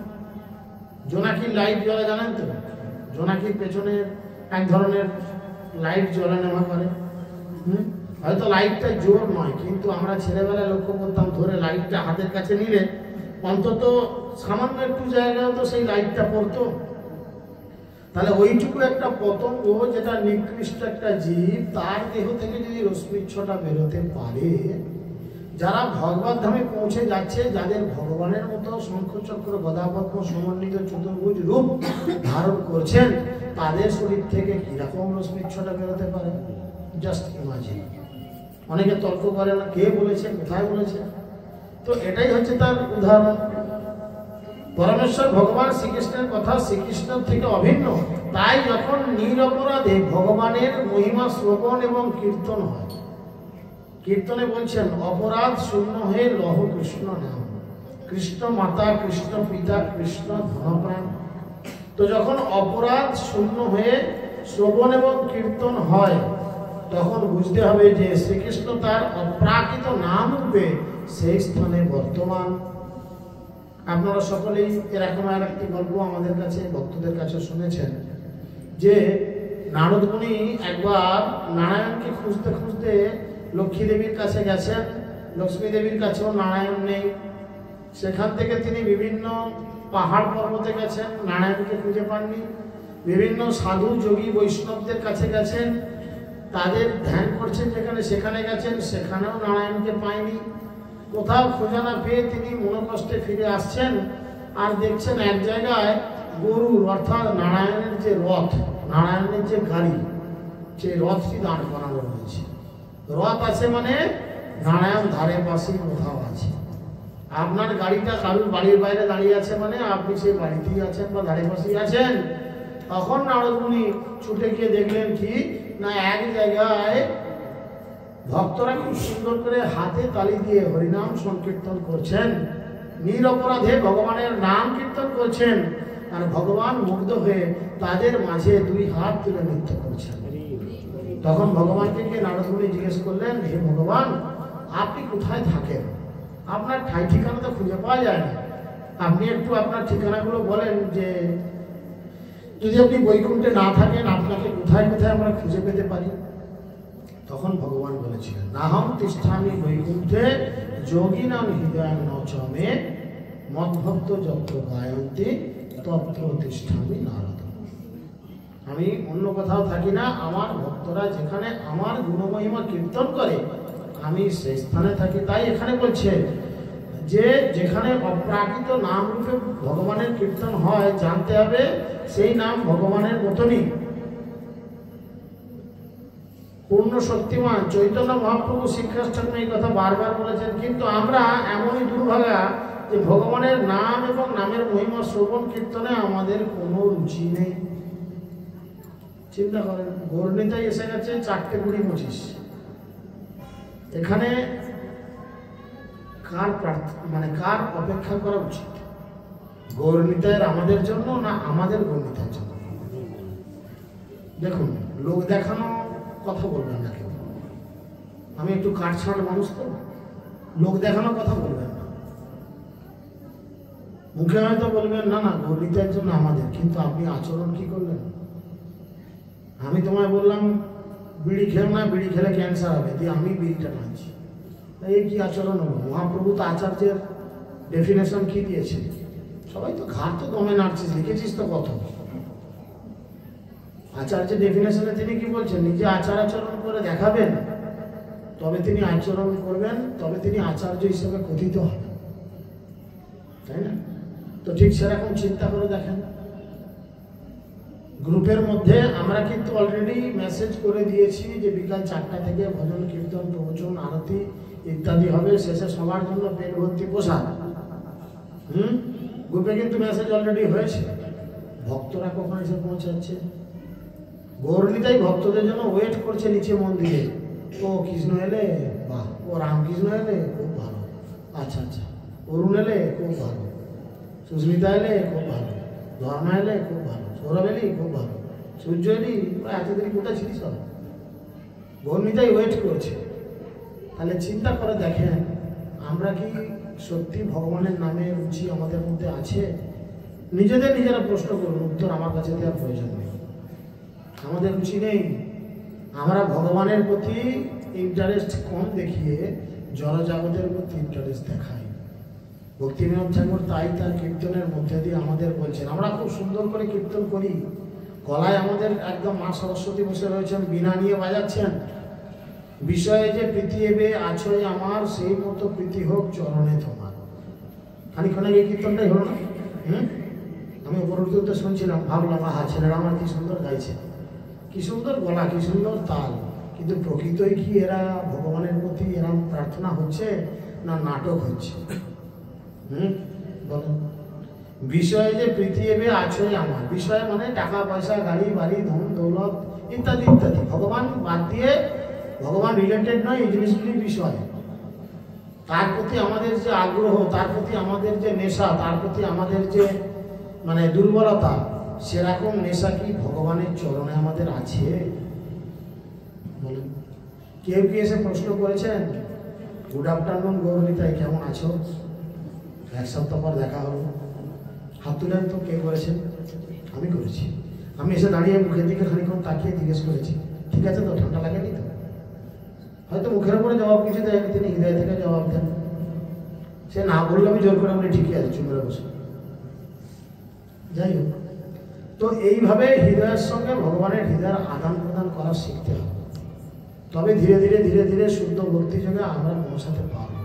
জোনাকির লাইট জ্বলে জানেন তো? জোনাকির পেছনে এক ধরনের লাইট জ্বলা নেওয়া করে। হয়তো লাইটটা জোর নয়, কিন্তু আমরা ছেলেবেলায় লক্ষ্য করতাম, ধরে লাইটটা হাতের কাছে নিলে অন্তত সামান্য একটু জায়গায় তো সেই লাইটটা পড়তো। তাহলে ওইটুকু একটা পতঙ্গ, যেটা নিকৃষ্ট একটা জীব, তার দেহ থেকে যদি রশ্মির ছটা বেরোতে পারে, যারা ভগবত ধামে পৌঁছে যাচ্ছে, যাদের ভগবানের মতো শঙ্খচক্র গদাপদ্ম সমন্বিত চতুর্ভুজ রূপ ধারণ করছেন, তাদের শরীর থেকে কিরকম রশ্মির ছটা বেরোতে পারে? Just imagine. অনেকে তর্ক করে না, কে বলেছে, কোথায় বলেছে? তো এটাই হচ্ছে তার উদাহরণ। পরমেশ্বর ভগবান শ্রীকৃষ্ণের কথা শ্রীকৃষ্ণ থেকে অভিন্ন। তাই যখন নিরপরাধে ভগবানের মহিমা শ্রবণ এবং কীর্তন হয়, কীর্তনে বলছেন অপরাধ শূন্য হয়ে লহ কৃষ্ণ নাম, কৃষ্ণ মাতা, কৃষ্ণ পিতা, কৃষ্ণ ধনপ্রাণ। তো যখন অপরাধ শূন্য হয়ে শ্রবণ এবং কীর্তন হয়, তখন বুঝতে হবে যে শ্রীকৃষ্ণ তার অপ্রাকৃত নাম রূপে সেই স্থানে বর্তমান। আপনারা সকলেই এরকম আর একটি গল্প আমাদের কাছে ভক্তদের কাছে শুনেছেন যে নারদ মুনি একবার নারায়ণকে খুঁজতে খুঁজতে লক্ষ্মী দেবীর কাছে গেছেন। লক্ষ্মী দেবীর কাছেও নারায়ণ নেই। সেখান থেকে তিনি বিভিন্ন পাহাড় পর্বতে গেছেন, নারায়ণকে খুঁজে পাননি। বিভিন্ন সাধু যোগী বৈষ্ণবদের কাছে গেছেন, তাদের ধ্যান করছেন যেখানে, সেখানে গেছেন, সেখানেও নারায়ণকে পায়নি। কোথাও খোঁজা না পেয়ে তিনি মনোকষ্টে ফিরে আসছেন, আর দেখছেন এক জায়গায় গরুর অর্থাৎ নারায়ণের যে রথ, নারায়ণের যে গাড়ি, সেই রথটি দাঁড় করানো রয়েছে। রথ আছে মানে নারায়ণ ধারে পাশেই কোথাও আছে। আপনার গাড়িটা কারুর বাড়ির বাইরে দাঁড়িয়ে আছে মানে আপনি সেই বাড়িতেই আছেন বা ধারে পাশেই আছেন। তখন নারদ মুনি ছুটে গিয়ে দেখলেন কি না, এক জায়গায় ভক্তরা খুব সুন্দর করে হাতে তালি দিয়ে হরিনাম সংকীর্তন করছেন, নিরপরাধে ভগবানের নাম কীর্তন করছেন, আর ভগবান মুগ্ধ হয়ে তাদের মাঝে দুই হাত তুলে নৃত্য করছেন। তখন ভগবানকে গিয়ে নারদ মুনি জিজ্ঞেস করলেন, হে ভগবান, আপনি কোথায় থাকেন? আপনার ঠাই ঠিকানা তো খুঁজে পাওয়া যায় না। আপনি একটু আপনার ঠিকানাগুলো বলেন, যে যদি আপনি বৈকুণ্ঠে না থাকেন আপনাকে কোথায় কোথায় আমরা খুঁজে পেতে পারি। তখন ভগবান বলেছিলেন, নাহম তিষ্ঠামি বৈকুণ্ঠে যোগী নাম হৃদয় নচমে মদ্ভক্ত যত্র গায়ন্তি তত্র তিষ্ঠামি নারদ। আমি অন্য কোথাও থাকি না, আমার ভক্তরা যেখানে আমার গুণমহিমা কীর্তন করে আমি সেই স্থানে থাকি। তাই এখানে বলছে যে যেখানে অপ্রাকৃত নাম রূপে ভগবানের কীর্তন হয়, জানতে হবে সেই নাম ভগবানের মতনই পূর্ণ শক্তিমান। চৈতন্য মহাপ্রভু শ্রীকৃষ্ণ ঠাকুর এই কথা বারবার বলেছেন। কিন্তু আমরা এমনই দুর্ভাগা যে ভগবানের নাম এবং নামের মহিমা শ্রবণ কীর্তনে আমাদের কোনো রুচি নেই। চিন্তা করেন, গৌরনীতায় এসে গেছে 4:20-25। এখানে কার কার অপেক্ষা করা উচিত? গৌরনীতায়ের আমাদের জন্য না আমাদের গৌরনীতার জন্য? দেখুন, লোক দেখানো কথা বলবেন না কেউ। আমি একটু কাটছাট মানুষ, তো লোক দেখানো কথা বলবেন না। মুখে হয়তো বলবেন না না গৌরনীতায়ের জন্য আমাদের, কিন্তু আপনি আচরণ কি করলেন? আমি তোমায় বললাম বিড়ি খেও না, বিড়ি খেলে ক্যান্সার হবে, দিয়ে আমি বিড়িটা খাচ্ছি, এই কি আচরণ হলো? মহাপ্রভু তো আচার্যের ডেফিনেশন কি দিয়েছে? সবাই তো ঘাট তো দমে নাড়ছিস, লিখেছিস তো কত। আচার্যের ডেফিনেশনে তিনি কি বলছেন? নিজে আচরণ করে দেখাবেন, তবে তিনি আচরণ করবেন, তবে তিনি আচার্য হিসেবে কথিত হবেন, তাই না? তো ঠিক সেরকম চিন্তা করে দেখেন। গ্রুপের মধ্যে আমরা কিন্তু অলরেডি মেসেজ করে দিয়েছি যে বিকাল 4টা থেকে ভজন কীর্তন প্রবচন আরতি ইত্যাদি হবে, শেষে সবার জন্য পেট ভর্তি প্রসাদ। গ্রুপে কিন্তু মেসেজ অলরেডি হয়েছে। ভক্তরা কখন এসে পৌঁছাচ্ছে? গৌরনীতাই ভক্তদের জন্য ওয়েট করছে নিচে মন্দিরে। ও কৃষ্ণ এলে, বাহ, ও রামকৃষ্ণ এলে, খুব ভালো, আচ্ছা আচ্ছা, অরুণ এলে খুব ভালো, সুস্মিতা এলে খুব ভালো, ধর্মা এলে খুব ভালো, সৌরভ এলি খুব ভালো, সূর্য এলি, এত দেরি কোথায় ছিলিস? সব গৌরনীতাই ওয়েট করছে। তাহলে চিন্তা করে দেখেন, আমরা কি সত্যি ভগবানের নামে রুচি আমাদের মধ্যে আছে? নিজেরা প্রশ্ন করুন, উত্তর আমার কাছে দেওয়ার প্রয়োজন নেই। আমাদের রুচি নেই। আমরা ভগবানের প্রতি ইন্টারেস্ট কম দেখিয়ে জড়জগতের প্রতি ইন্টারেস্ট দেখাই। ভক্তিবিনোদ ঠাকুর তাই তার কীর্তনের মধ্যে দিয়ে আমাদের বলছেন। আমরা খুব সুন্দর করে কীর্তন করি, গলায় আমাদের একদম মা সরস্বতী বসে রয়েছেন, বীণা নিয়ে বাজাচ্ছেন, বিষয়ে যে প্রীতি এবে আছয় আমার, সেই মতো প্রীতি হোক চরণে তোমার। খানিক্ষণ আগে কীর্তনটাই হলো না? আমি উপরোক্ত শুনছিলাম, ভাবলাম আহা, ছেলেরা আমার কি সুন্দর গাইছে, কি সুন্দর গলা, কি সুন্দর তাল। কিন্তু প্রকৃতই কি এরা ভগবানের প্রতি এরম প্রার্থনা হচ্ছে না নাটক হচ্ছে? বলেন। বিষয়ে যে পৃথিবী আছে আমার, বিষয় মানে টাকা পয়সা, গাড়ি বাড়ি, ধন দৌলত ইত্যাদি ইত্যাদি, ভগবান বাদ দিয়ে, ভগবান রিলেটেড নয় এই জিনিসগুলি বিষয়। তার প্রতি আমাদের যে আগ্রহ, তার প্রতি আমাদের যে নেশা, তার প্রতি আমাদের যে মানে দুর্বলতা, সেরকম নেশা কি ভগবানের চরণে আমাদের আছে? বলেন। কেউ কি এসে প্রশ্ন করেছেন, গুড আফটারনুন গৌরনীতাই, কেমন আছো? এক সপ্তাহ পর দেখা হলো, হাত তুলেন তো কে করেছেন? আমি করেছি। আমি এসে দাঁড়িয়ে মুখের দিকে খানিক্ষণ তাকিয়ে জিজ্ঞেস করেছি, ঠিক আছে তো, ঠান্ডা লাগেনি তো? হয়তো মুখের উপরে জবাব কিছু দেয়, তিনি হৃদয় থেকে জবাব দেন। সে না বললে আমি জোর করে বলি ঠিকই আছে, চুপ করে বসে। যাই হোক, তো এইভাবে হৃদয়ের সঙ্গে ভগবানের হৃদয়ের আদান প্রদান করা শিখতে হবে, তবে ধীরে ধীরে ধীরে ধীরে শুদ্ধ ভক্তি যোগে আমরা পৌঁছাতে পারবো।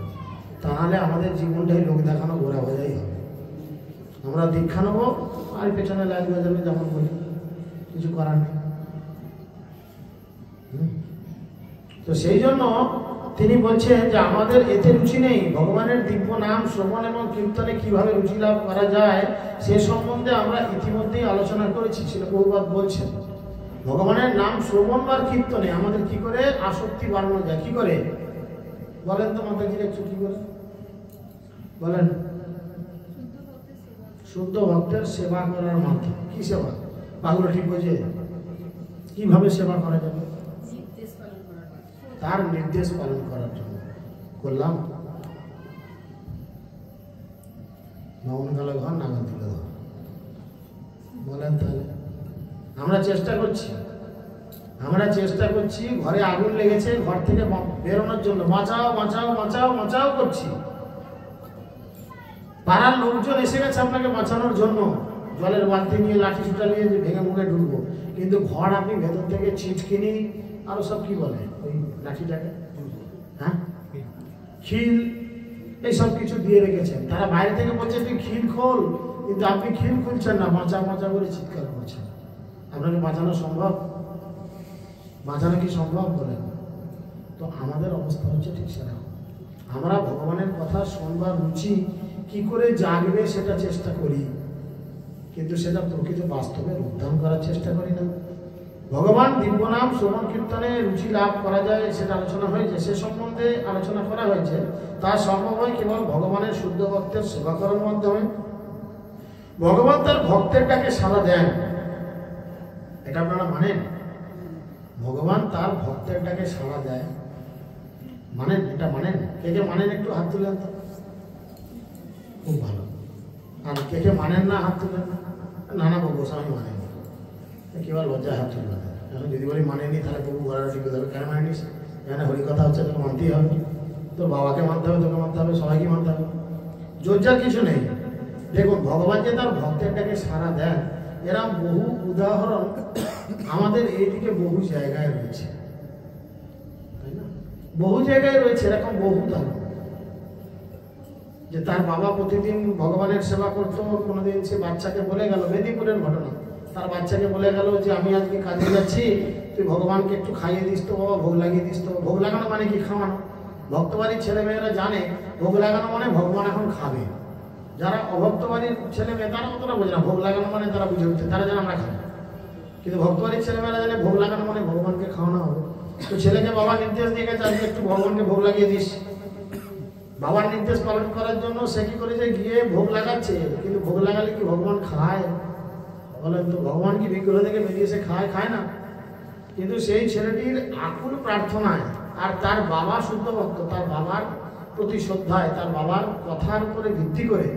তা নাহলে আমাদের জীবনটাই লোক দেখানো ঘোরা বোঝাই হবে। আমরা দীক্ষা নেবো আর পেছনে লাইট বাজাবে, যেমন বলি, কিছু করার নেই। তো সেই জন্য তিনি বলছেন যে আমাদের এতে রুচি নেই। ভগবানের দিব্য নাম শ্রবণ এবং কীর্তনে কিভাবে রুচি লাভ করা যায় সে সম্বন্ধে আমরা ইতিমধ্যেই আলোচনা করেছি। শ্রীল প্রভুপাদ বলছেন ভগবানের নাম শ্রবণ বা কীর্তনে আমাদের কি করে আসক্তি বাড়ানো যায়, কি করে বলেন তো মাতাজির, একটু কি করে বলেন? শুদ্ধ ভক্তের সেবা করার মাধ্যমে। কি সেবা? বাগুলো ঠিক বোঝে, কিভাবে সেবা করা যাবে? তার নির্দেশ পালন করার জন্য করলাম। নবন কালো ঘর নাগর তুলে ধর, বলেন। তাহলে আমরা চেষ্টা করছি, ঘরে আগুন লেগেছে, ঘর থেকে বেরোনোর জন্য বাঁচাও বাঁচাও বাঁচাও বাঁচাও করছি। পাড়ার লোকজন এসে গেছে আপনাকে বাঁচানোর জন্য, জলের বালতি নিয়ে, লাঠি ছুটা নিয়ে যে ভেঙে মুখে ঢুকবো, কিন্তু ঘর আপনি ভেতর থেকে ছিটকিনি আরো সব কি বলে ওই লাঠিটাকে, হ্যাঁ, খিল, এইসব কিছু দিয়ে রেখেছেন। তারা বাইরে থেকে বলছে তুই খিল খোল, কিন্তু আপনি খিল খুলছেন না, বাঁচা বাঁচা বলে চিৎকার করছেন। আপনাকে বাঁচানো সম্ভব? বাঁচানো কি সম্ভব বলেন? তো আমাদের অবস্থা হচ্ছে ঠিক সেরকম। আমরা ভগবানের কথা শুনবার রুচি কি করে জাগবে সেটা চেষ্টা করি, কিন্তু সেটা প্রকৃত বাস্তবে উদ্ধার করার চেষ্টা করি না। ভগবান দিব্য নাম শ্রবণ কীর্তনে রুচি লাভ করা যায় সেটা আলোচনা হয়েছে, সে সম্বন্ধে আলোচনা করা হয়েছে। তা সম্ভব হয় কেবল ভগবানের শুদ্ধ ভক্তের সেবা করার মাধ্যমে। ভগবান তার ভক্তের ডাকে সাড়া দেন, এটা আপনারা মানেন? ভগবান তার ভক্তের ডাকে সাড়া দেয়, মানেন? এটা মানেন? কে কে মানেন একটু হাত তুলেন তো, খুব ভালো। আর কে কে মানেন না হাত তুলেন? নানা গোস্বামী মানেন, কেবল লজ্জায় হাত তুলবে না। এখন যদি বলি মানেনি তাহলে প্রভু ঘোরাটা ঠিক হতে হবে। কেন মানেনিস? এখানে হরিকথা হচ্ছে, তোকে মানতেই হবে। তোর বাবাকে মানতে হবে, তোকে মানতে হবে, সবাইকে মানতে হবে, জোরজার কিছু নেই। দেখুন ভগবান যে তার ভক্তেরটাকে সাড়া দেন, এরকম বহু উদাহরণ আমাদের এইদিকে বহু জায়গায় রয়েছে, তাই না? বহু জায়গায় রয়েছে এরকম বহু উদাহরণ, যে তার বাবা প্রতিদিন ভগবানের সেবা করতো। কোনোদিন সে বাচ্চাকে বলে গেল, মেদিনীপুরের ঘটনা, তার বাচ্চাকে বলে গেল যে আমি আজকে কাজে যাচ্ছি, তুই ভগবানকে একটু খাইয়ে দিস তো বাবা, ভোগ লাগিয়ে দিস তো। ভোগ লাগানো মানে কি? খাওয়ানো। ভক্তবাড়ির ছেলেমেয়েরা জানে ভোগ লাগানো মানে ভগবান এখন খাবে। যারা অভক্তবাড়ির ছেলে মেয়ে তারা অতটা বোঝে না, ভোগ লাগানো মানে তারা বুঝে উঠছে, তারা যেন আমরা খাই। কিন্তু ভক্তবাড়ির ছেলেমেয়েরা জানে ভোগ লাগানো মানে ভগবানকে খাওয়ানো হবে। তো ছেলেকে বাবা নির্দেশ দিয়ে গেছে আজকে একটু ভগবানকে ভোগ লাগিয়ে দিস। বাবার নির্দেশ পালন করার জন্য সে কি করেছে, গিয়ে ভোগ লাগাচ্ছে। কিন্তু ভোগ লাগালে কি ভগবান খায় বলেন তো? ভগবান কি বিগ্রহ থেকে বেরিয়ে এসে খায়? খায় না। কিন্তু সেই ছেলেটির আকুল প্রার্থনায় আর তার বাবা শুদ্ধ ভক্ত, তার বাবার প্রতি শ্রদ্ধায়, তার বাবার কথার উপরে ভিত্তি করে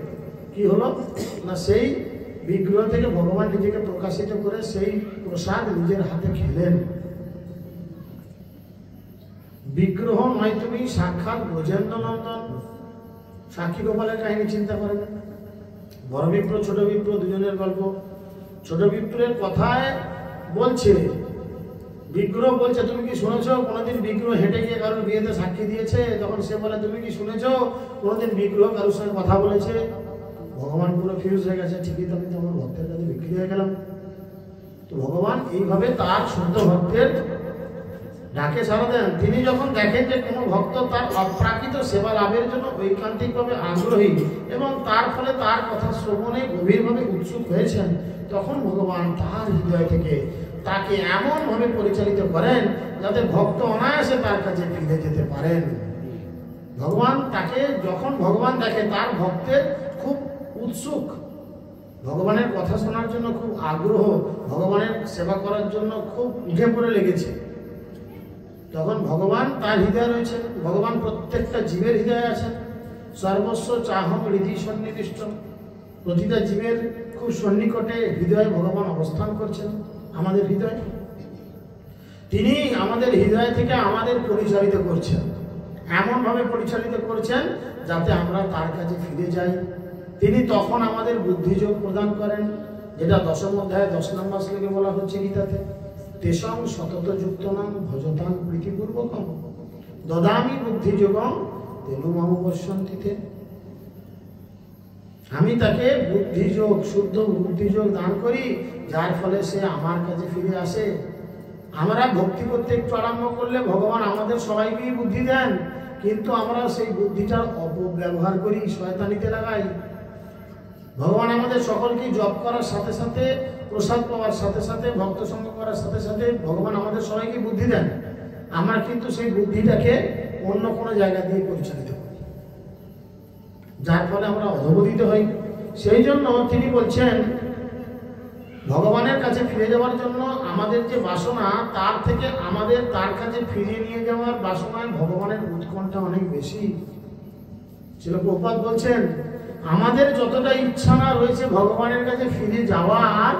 কি হলো না, সেই বিগ্রহ থেকে ভগবান নিজেকে প্রকাশিত করে সেই প্রসাদ নিজের হাতে খেলেন। বিগ্রহ নয় তুমি, সাক্ষাৎ ব্রজেন্দ্র নন্দন। সাক্ষী গোপালের কাহিনী চিন্তা করেন। বড় বিপ্র ছোট বিপ্র দুজনের গল্প। ছোট বিপ্রের কথায় বলছে, বিগ্রহ বলছে তুমি কি শুনেছ কোনোদিন বিগ্রহ হেঁটে গিয়ে কারোর বিয়েতে সাক্ষী দিয়েছে? যখন সে বলে তুমি কি শুনেছ কোনোদিন বিগ্রহ কারোর সঙ্গে কথা বলেছে? ভগবান পুরো ফিউজ হয়ে গেছে, ঠিকই তো, আমি তো আমার ভক্তের কাছে বিক্রি হয়ে গেলাম। তো ভগবান এইভাবে তার শুদ্ধ ভক্তের ডাকে সাড়া দেন। তিনি যখন দেখেন যে কোনো ভক্ত তার অপ্রাকৃত সেবা লাভের জন্য ঐকান্তিকভাবে আগ্রহী এবং তার ফলে তার কথা শ্রবণে গভীরভাবে উৎসুক হয়েছেন, তখন ভগবান তার হৃদয় থেকে তাকে এমনভাবে পরিচালিত করেন যাতে ভক্ত অনায়াসে তার কাছে ফিরে যেতে পারেন। ভগবান তাকে যখন ভগবান দেখে তার ভক্তের খুব উৎসুক, ভগবানের কথা শোনার জন্য খুব আগ্রহ, ভগবানের সেবা করার জন্য খুব উঠে পড়ে লেগেছে, তখন ভগবান তার হৃদয়ে রয়েছেন। ভগবান প্রত্যেকটা জীবের হৃদয়ে আছেন। সর্বস্ব চাহম হৃদি সন্নিবিষ্ট, প্রতিটা জীবের খুব সন্নিকটে হৃদয়ে ভগবান অবস্থান করছেন। আমাদের হৃদয়, তিনি আমাদের হৃদয় থেকে আমাদের পরিচালিত করছেন, এমনভাবে পরিচালিত করছেন যাতে আমরা তার কাছে ফিরে যাই। তিনি তখন আমাদের বুদ্ধিযোগ প্রদান করেন, যেটা 10ম অধ্যায় 10 নম্বর শ্লোকে বলা হচ্ছে গীতাতে, তেষং সতত যুক্ত নাম ভজতাং প্রীতিপূর্বকম দদামি বুদ্ধিযোগং তেনু মম পশ্যন্তিতে। আমি তাকে বুদ্ধিযোগ, শুদ্ধ বুদ্ধিযোগ দান করি, যার ফলে সে আমার কাছে ফিরে আসে। আমরা ভক্তি করতে একটু আরম্ভ করলে ভগবান আমাদের সবাইকেই বুদ্ধি দেন, কিন্তু আমরা সেই বুদ্ধিটার অপব্যবহার করি, শয়তানিতে লাগাই। ভগবান আমাদের সকলকেই জপ করার সাথে সাথে, প্রসাদ পাওয়ার সাথে সাথে, ভক্ত সঙ্গ করার সাথে সাথে ভগবান আমাদের সবাইকে বুদ্ধি দেন। আমরা কিন্তু সেই বুদ্ধিটাকে অন্য কোনো জায়গা দিয়ে পরিচালিত করি, যার ফলে আমরা অধঃপতিত হই। সেই জন্য তিনি বলছেন ভগবানের কাছে ফিরে যাওয়ার জন্য আমাদের যে বাসনা, তার থেকে আমাদের তার কাছে ফিরিয়ে নিয়ে যাওয়ার বাসনায় ভগবানের উৎকণ্ঠা অনেক বেশি। শ্রীল প্রভুপাদ বলছেন আমাদের যতটা ইচ্ছা না রয়েছে ভগবানের কাছে ফিরে যাওয়ার,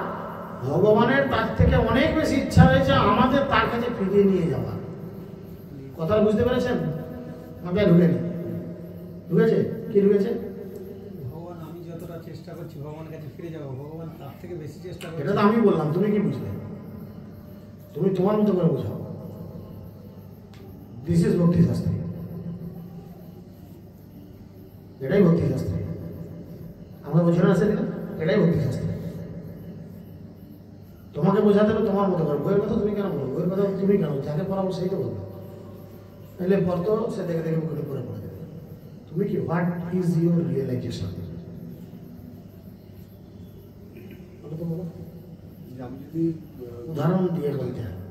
ভগবানের তার থেকে অনেক বেশি ইচ্ছা রয়েছে আমাদের তার কাছে ফিরিয়ে নিয়ে যাওয়ার। কথা বুঝতে পেরেছেন? মাথায় ঢুকেনি? ঢুকেছে? কি ঢুকেছে? ভগবান আমি যতটা চেষ্টা করছি ভগবানের কাছে ফিরে যাব, ভগবান তার থেকে বেশি চেষ্টা করছে। এটা তো আমি বললাম, তুমি কি বুঝলে? তুমি তোমার মতো করে বোঝাও। দিস ইজ ভক্তি শাস্ত্রী, এটাই ভক্তি শাস্ত্রী। আমরা বোঝানো আছে না, এটাই ভক্তি শাস্ত্রী। তোমাকে বোঝাতে হবে তোমার মতো করে। বইয়ের কথা তুমি কেন বলো? বইয়ের কথা তুমি কেন? যাকে পড়াবো সেই তো বলবে। তাহলে পড়তো সে দেখে দেখে মুখে পড়ে পড়ে দেবে। তুমি কি, হোয়াট ইজ ইউর রিয়েলাইজেশন? উদাহরণ দিয়ে বলতে হবে,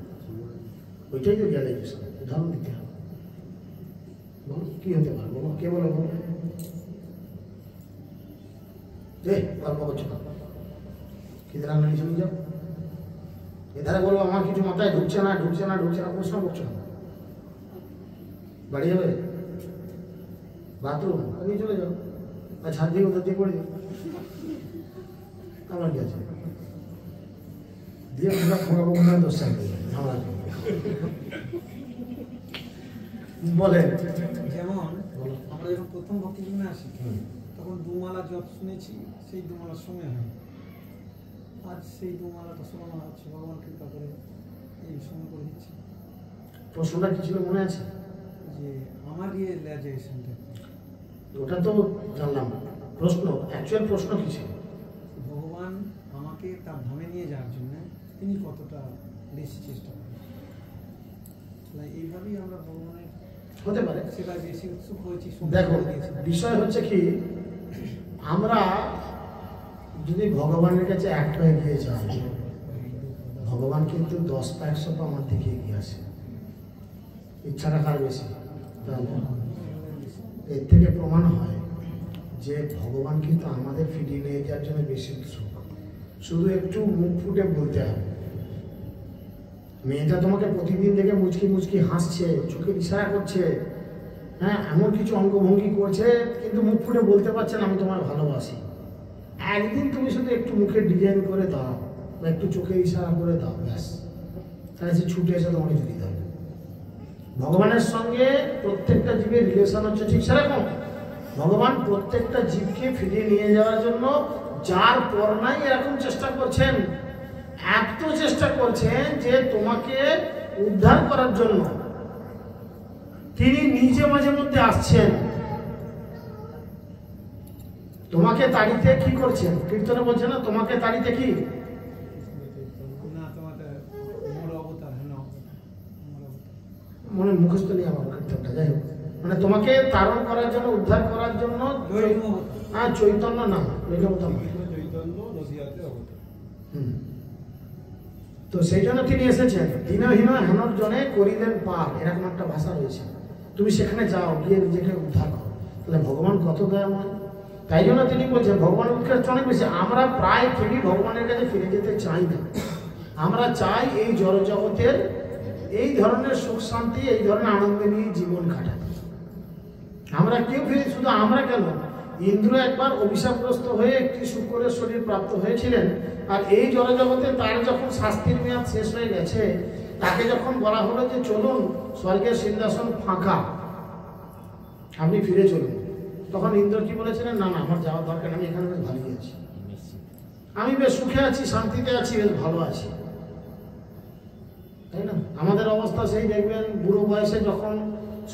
ওইটাই তো রিয়েলাইজেশন। উদাহরণ দিতে হবে। বলো কি হতে পারে? বলো কে বলো? বলো গল্প করছো না, কি রান্না নিচে নিয়ে যাও। এধারে বলবো আমার কিছু মাথায় ঢুকছে না, ঢুকছে না, ঢুকছে না, প্রশ্ন করছো না। বাড়ি যাবে, বাথরুম, আমি চলে যাও, আর ছাদ দিয়ে ওদের দিয়ে পড়ে যাও, আমার কি আছে? দিয়ে আমরা খোঁড়াবো না, 10 সাল আমরা বলেন। যেমন আমরা যখন প্রথম ভক্তি জীবনে আসি তখন দুমালা জপ শুনেছি, সেই দুমালার সময় হয়। আজ সেই দুমালাটা শোনা হচ্ছে, ভগবান কৃপা করে এই সময় করে দিচ্ছে। প্রশ্নটা কি ছিল মনে আছে? যে আমার রিয়েলাইজেশনটা, ওটা তো জানলাম। প্রশ্ন, অ্যাকচুয়াল প্রশ্ন কি ছিল? ভগবান আমাকে তার ধামে নিয়ে যাওয়ার জন্য তিনি কতটা বেশি চেষ্টা করেন। এইভাবেই আমরা ভগবানের হতে পারে সেটা বেশি উৎসুক হয়েছি। দেখো বিষয় হচ্ছে কি, আমরা যদি ভগবানের কাছে এক পায়ে গিয়ে যাই, ভগবান কিন্তু 10 পা 100 পা আমার দিকে এগিয়ে আসে। ইচ্ছাটা কার বেশি? এর থেকে প্রমাণ হয় যে ভগবান কিন্তু আমাদের ফিরিয়ে নিয়ে যাওয়ার জন্য বেশি উৎসুক। শুধু একটু মুখ ফুটে বলতে হবে। মেয়েটা তোমাকে প্রতিদিন দেখে মুচকি মুচকি হাসছে, চোখে ইশারা করছে, হ্যাঁ এমন কিছু অঙ্গভঙ্গি করছে, কিন্তু মুখ ফুটে বলতে পারছে না আমি তোমায় ভালোবাসি। একদিন তুমি শুধু একটু মুখে ডিজাইন করে দাও বা একটু চোখে ইশারা করে দাও, ব্যাস, তাহলে সে ছুটে এসে তোমাকে জড়িয়ে দেবে। ভগবানের সঙ্গে প্রত্যেকটা জীবের রিলেশন হচ্ছে ঠিক সেরকম। ভগবান প্রত্যেকটা জীবকে ফিরিয়ে নিয়ে যাওয়ার জন্য যার পর নাই এরকম চেষ্টা করছেন, এত চেষ্টা করছেন যে তোমাকে উদ্ধার করার জন্য তিনি নিজে মাঝে মধ্যে আসছেন। তোমাকে তাড়িতে কি করছেন? কীর্তনে বলছে না, তোমাকে তাড়িতে কি মনে মুখস্থ নিয়ে আমার কীর্তনটা, যাই হোক, মানে তোমাকে তারণ করার জন্য, উদ্ধার করার জন্য, হ্যাঁ চৈতন্য না, তো সেই জন্য তিনি এসেছেন। দীনহীন হেনর জনে করিলেন পার, এরকম একটা ভাষা রয়েছে। তুমি সেখানে যাও, গিয়ে নিজেকে উদ্ধার করো। তাহলে ভগবান কত দয়াময়। তাই জন্য তিনি বলছেন ভগবানের উৎকর্ষ অনেক বেশি। আমরা প্রায় কেউই ভগবানের কাছে ফিরে যেতে চাই না। আমরা চাই এই জড়জগতের এই ধরনের সুখ শান্তি, এই ধরনের আনন্দ নিয়ে জীবন কাটাতে। আমরা কেউ ফিরে, শুধু আমরা কেন, ইন্দ্র একবার অভিশাপগ্রস্ত হয়ে একটি শুকরের শরীর প্রাপ্ত হয়েছিলেন। আর এই জড়জগতে তার যখন শাস্তির মেয়াদ শেষ হয়ে গেছে, তাকে যখন বলা হলো যে চলুন, স্বর্গের সিংহাসন ফাঁকা, আপনি ফিরে চলুন, তখন ইন্দ্র কি বলেছিলেন, না না আমার যাওয়ার দরকার, আমি এখানে বেশ ভালোই আছি, আমি বেশ সুখে আছি, শান্তিতে আছি, বেশ ভালো আছি। তাই না? আমাদের অবস্থা সেই দেখবেন, বুড়ো বয়সে যখন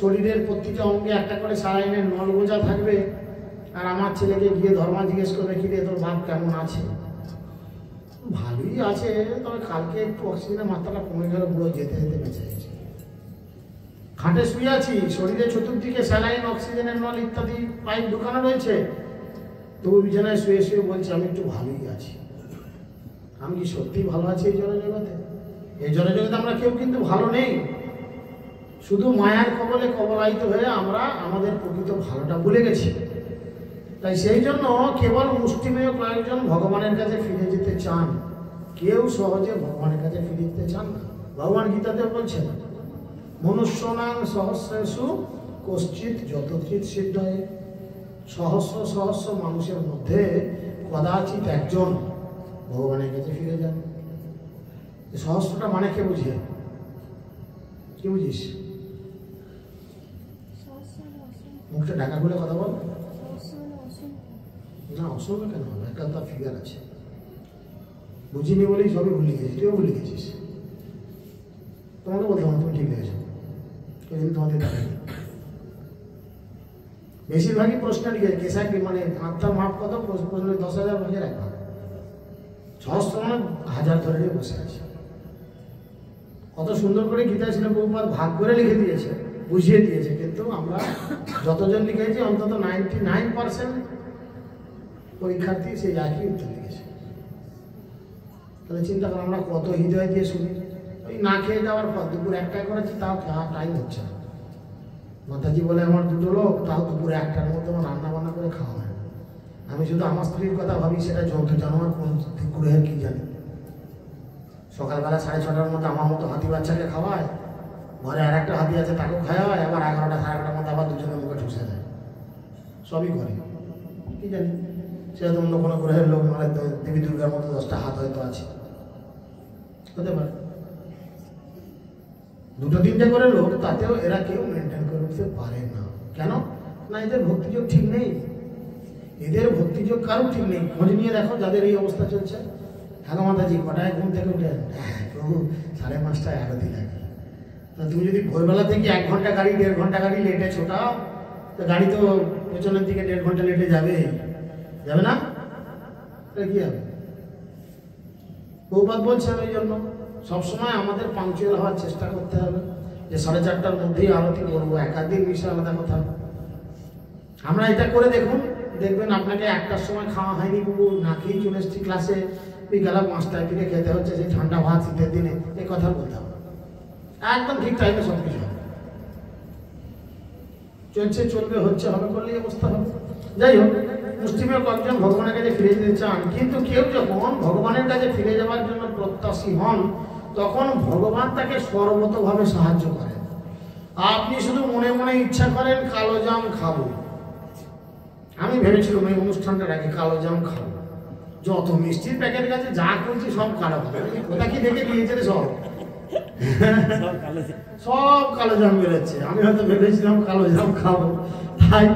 শরীরের প্রতিটা অঙ্গে একটা করে সারাইনের নল বোঝা থাকবে, আর আমার ছেলেকে গিয়ে ধর্মা জিজ্ঞেস করবে, কি রে তোর বাপ কেমন আছে? ভালোই আছে, তবে কালকে একটু অক্সিজেনের মাত্রাটা কমে গেল, বুড়ো যেতে যেতে বেঁচে গেছে। খাটে শুয়ে আছি, শরীরে চতুর্দিকে স্যালাইন, অক্সিজেনের নল ইত্যাদি পাইপ ঢুকানো রয়েছে, তবু বিছানায় শুয়ে শুয়ে বলছে আমি একটু ভালোই আছি। আমি কি সত্যি ভালো আছি এই জড়জগতে? এই জড়জগতে আমরা কেউ কিন্তু ভালো নেই। শুধু মায়ার কবলে কবলায়িত হয়ে আমরা আমাদের প্রকৃত ভালোটা ভুলে গেছি। তাই সেই জন্য কেবল মুষ্টিমেয় কয়েকজন ভগবানের কাছে ফিরে যেতে চান, কেউ সহজে ভগবানের কাছে ফিরে যেতে চান না। ভগবান গীতাতে বলছেন, মনুষ্যনাং সহস্রেষু কশ্চিৎ যতচিৎ সিদ্ধয়ে, সহস্র সহস্র মানুষের মধ্যে কদাচিৎ একজন ভগবানের কাছে ফিরে যান। সহস্রটা মানে কে বুঝে? কি বুঝিস? মুখটা ঢাকা খুলে কথা বল না, অসংখ্য কেন হবে, একটা তার ফিগার আছে। বুঝিনি বলেই সবই ভুলে গেছিস, তুইও ভুলে গেছিস। তোমাকে বলতে হবে তুমি ঠিক লেগেছো, কিন্তু তোমাদের টাকা নেই। বেশিরভাগই প্রশ্ন লিখে কেসা কি মানে আত্মার মাপ কত, প্রশ্ন 10,000 ভাগের এক ভাগ, সহস্র মানে 1000 ধরে নিয়ে বসে আছে। কত সুন্দর করে গীতা ছিল বহুবার ভাগ করে লিখে দিয়েছে, বুঝিয়ে দিয়েছে, কিন্তু আমরা যতজন লিখেছি অন্তত 99% পরীক্ষার্থী সেই একই উত্তর লিখেছে। তাহলে চিন্তা করো আমরা কত হৃদয় দিয়ে শুনি। ওই না খেয়ে যাওয়ার পর দুপুর 1টায় করেছি, তাও টাইম হচ্ছে না। মাতাজি বলে আমার 2টো লোক, তাও দুপুর 1টার মধ্যে আমার রান্না বান্না করে খাওয়া হয়। আমি শুধু আমার স্ত্রীর কথা ভাবি, সেটা জন্তু জানোয়ার কোন গ্রহের কি জানি। সকালবেলা 6:30টার মধ্যে আমার মতো হাতি বাচ্চাকে খাওয়ায়, ঘরে আর একটা হাতি আছে তাকেও খাওয়ায়, আবার 11টা 11:30টার মধ্যে আবার দুজনের মুখে ঠুসে দেয়। সবই করে, কি জানি সেরকম অন্য কোনো গ্রহের লোক, মানে দেবী দুর্গার মতো 10টা হাত হয়তো আছে, হতে পারে। 2-3টে করে লোক, তাতেও এরা কেউ মেনটেন করে উঠতে পারে না। কেন না? এদের ভক্তিযোগ ঠিক নেই। এদের ভক্তিযোগ কারো ঠিক নেই। খোঁজ নিয়ে দেখো যাদের এই অবস্থা চলছে। হ্যাঁ মাতাজি কটায় ঘুম থেকে উঠেন? প্রভু 5:30টায় আরতি লাগে। তা তুমি যদি ভোরবেলা থেকে 1 ঘন্টা গাড়ি 1.5 ঘন্টা গাড়ি লেটে ছোটাও, তো গাড়ি তো পেছনের দিকে 1.5 ঘন্টা লেটে যাবে, যাবে না? কি হবে? বহুবাদ বলছেন ওই জন্য সবসময় আমাদের পাংচুয়াল হওয়ার চেষ্টা করতে হবে, যে 4:30টার মধ্যেই আরতি করবো। একাধিক বিষয় আলাদা কথা। আমরা এটা করে দেখুন, দেখবেন আপনাকে 1টার সময় খাওয়া হয়নি, বাবু না খেয়েই চলে এসছি ক্লাসে, বিকালে 5টায় ফিরে খেতে হচ্ছে, সেই ঠান্ডা ভাত শীতের দিনে, এই কথা বলতে হবে। একদম ঠিক টাইমে সব কিছু হবে। চলছে, চলবে, হচ্ছে, হবে, করলেই অবস্থা হবে। যাই হোক, মুসলিমের কয়েকজন ভগবানের কাছে ফিরে যেতে চান, কিন্তু কেউ যখন ভগবানের কাছে ফিরে যাওয়ার জন্য প্রত্যাশী হন, তখন ভগবান তাকে সর্বতভাবে সাহায্য করেন। আপনি শুধু মনে মনে ইচ্ছা করেন কালো জাম খাবো, আমি ভেবেছিলাম এই অনুষ্ঠানটার আগে কালো জাম খাবো, যত মিষ্টির প্যাকেট গেছে যা করছি সব কালো খাবো, ওটা কি দেখে দিয়েছে সব সব কালো জাম বেরোচ্ছে। আমি হয়তো ভেবেছিলাম কালো জাম খাবো, তাই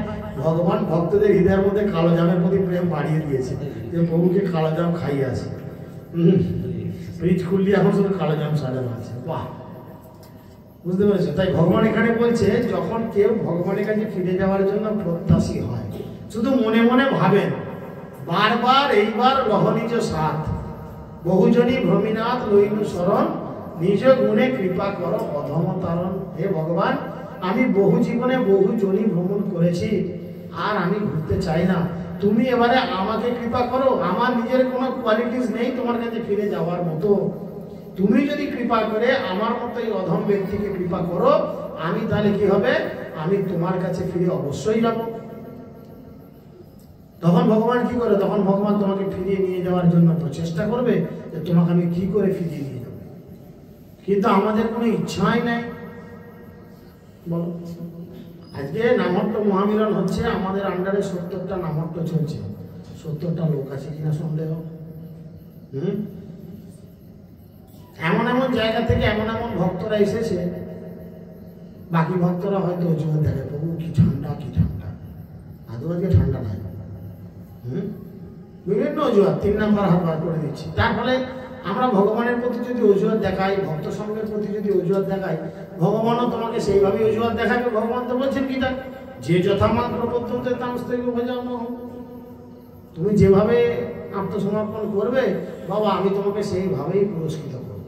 ভগবান ভক্তদের হৃদয়ের মধ্যে কালো জামের প্রতি প্রেম বাড়িয়ে দিয়েছে, যে প্রভুকে কালো জাম খাইয়ে আছে। ফ্রিজ খুললি এখন শুধু কালো জাম সাজানো আছে। বাহ, বুঝতে পেরেছো? তাই ভগবান এখানে বলছে, যখন কেউ ভগবানের কাছে ফিরে যাওয়ার জন্য প্রত্যাশী হয়, শুধু মনে মনে ভাবেন বারবার এইবার লহনিজ সাথ বহুজনী ভ্রমিনাথ লইনু শরণ নিজ গুণে কৃপা করো অধম তারণ। হে ভগবান, আমি বহু জীবনে বহু জনি ভ্রমণ করেছি, আর আমি ঘুরতে চাই না। তুমি এবারে আমাকে কৃপা করো। আমার নিজের কোনো কোয়ালিটিস নেই তোমার কাছে ফিরে যাওয়ার মতো। তুমি যদি কৃপা করে আমার মতো এই অধম ব্যক্তিকে কৃপা করো, আমি তাহলে কি হবে, আমি তোমার কাছে ফিরে অবশ্যই যাব। তখন ভগবান কি করে, তখন ভগবান তোমাকে ফিরিয়ে নিয়ে যাওয়ার জন্য প্রচেষ্টা করবে যে তোমাকে আমি কি করে ফিরিয়ে নিয়ে যাব। কিন্তু আমাদের কোনো ইচ্ছাই নেই। বলো, আজকে নামহট্ট মহামিলন হচ্ছে, আমাদের আন্ডারে 70টা নামহট্ট চলছে। 70টা লোক আছে কিনা সন্দেহ। এমন এমন জায়গা থেকে এমন এমন ভক্তরা এসেছে, বাকি ভক্তরা হয়তো অজুহাত দেখে, প্রভু কি ঠান্ডা কি ঠান্ডা। আদৌ আজকে ঠান্ডা নাই। বিভিন্ন অজুহাত 3 নাম্বার হাত বার করে দিচ্ছি। তার ফলে আমরা ভগবানের প্রতি যদি অজুহাত দেখাই, ভক্ত সঙ্গের প্রতি যদি অজুহাত দেখাই, ভগবানও তোমাকে সেইভাবে অজুহাত দেখাবে। ভগবান তো বলছেন কি, যে যথামাত্র পদ্ধতি তামস্তৈব ভজানো। তুমি যেভাবে আত্মসমর্পণ করবে বাবা, আমি তোমাকে সেইভাবেই পুরস্কৃত করব।